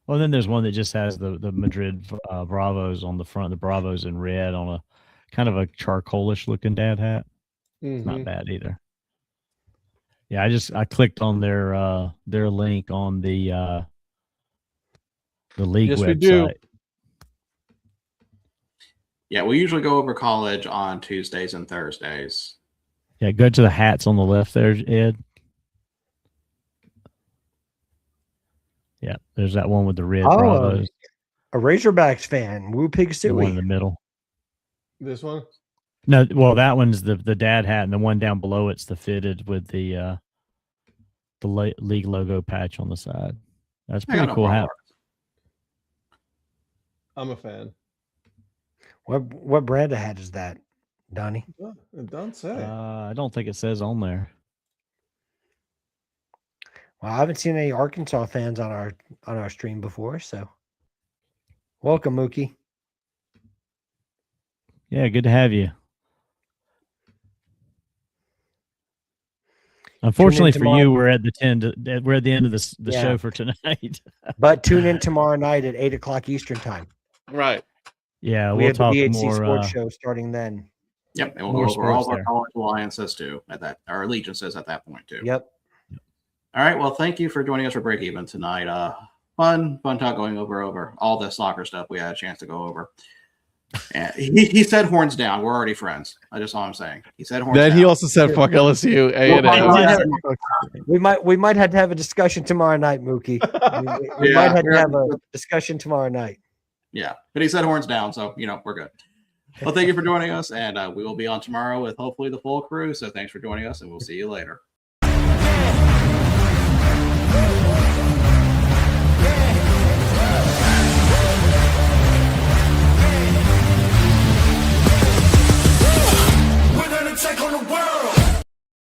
Well, then there's one that just has the Madrid Bravos on the front, the Bravos in red on a kind of a charcoalish looking dad hat. It's not Mhm. bad either. Yeah, I clicked on their link on the league Yes, website. we do. Yeah, we usually go over college on Tuesdays and Thursdays. Yeah, go to the hats on the left there, Ed. Yeah, there's that one with the red Oh, Bravos. A Razorbacks fan, Woo Pig The one in the Suey. middle. This one. No, well, that one's the dad hat, and the one down below it's the fitted with the league logo patch on the side. That's I got pretty no cool problem. hat. I'm a fan. What brand of hat is that, Donnie? It don't say. I don't think it says on there. Well, I haven't seen any Arkansas fans on our stream before, so welcome, Mookie. Yeah, good to have you. Unfortunately for tomorrow. you, we're at the end of the Yeah. show for tonight. But tune in tomorrow night at 8:00 Eastern time. Right. Yeah, We we'll have the talk BHC more. Sports Show starting then. Yep, and we'll More go over all sports of our there. college alliances too at that, our allegiances at that point too. Yep. All right. Well, thank you for joining us for Break Even tonight. Fun talk going over all the soccer stuff we had a chance to go over. And he said horns down. We're already friends. That's just all I'm saying. He said horns Then down. he also said fuck LSU. We might have to have a discussion tomorrow night, Mookie. We Yeah, might have to yeah. have a discussion tomorrow night. Yeah, but he said horns down, so we're good. Well, thank you for joining us, and we will be on tomorrow with hopefully the full crew. So thanks for joining us, and we'll see you later.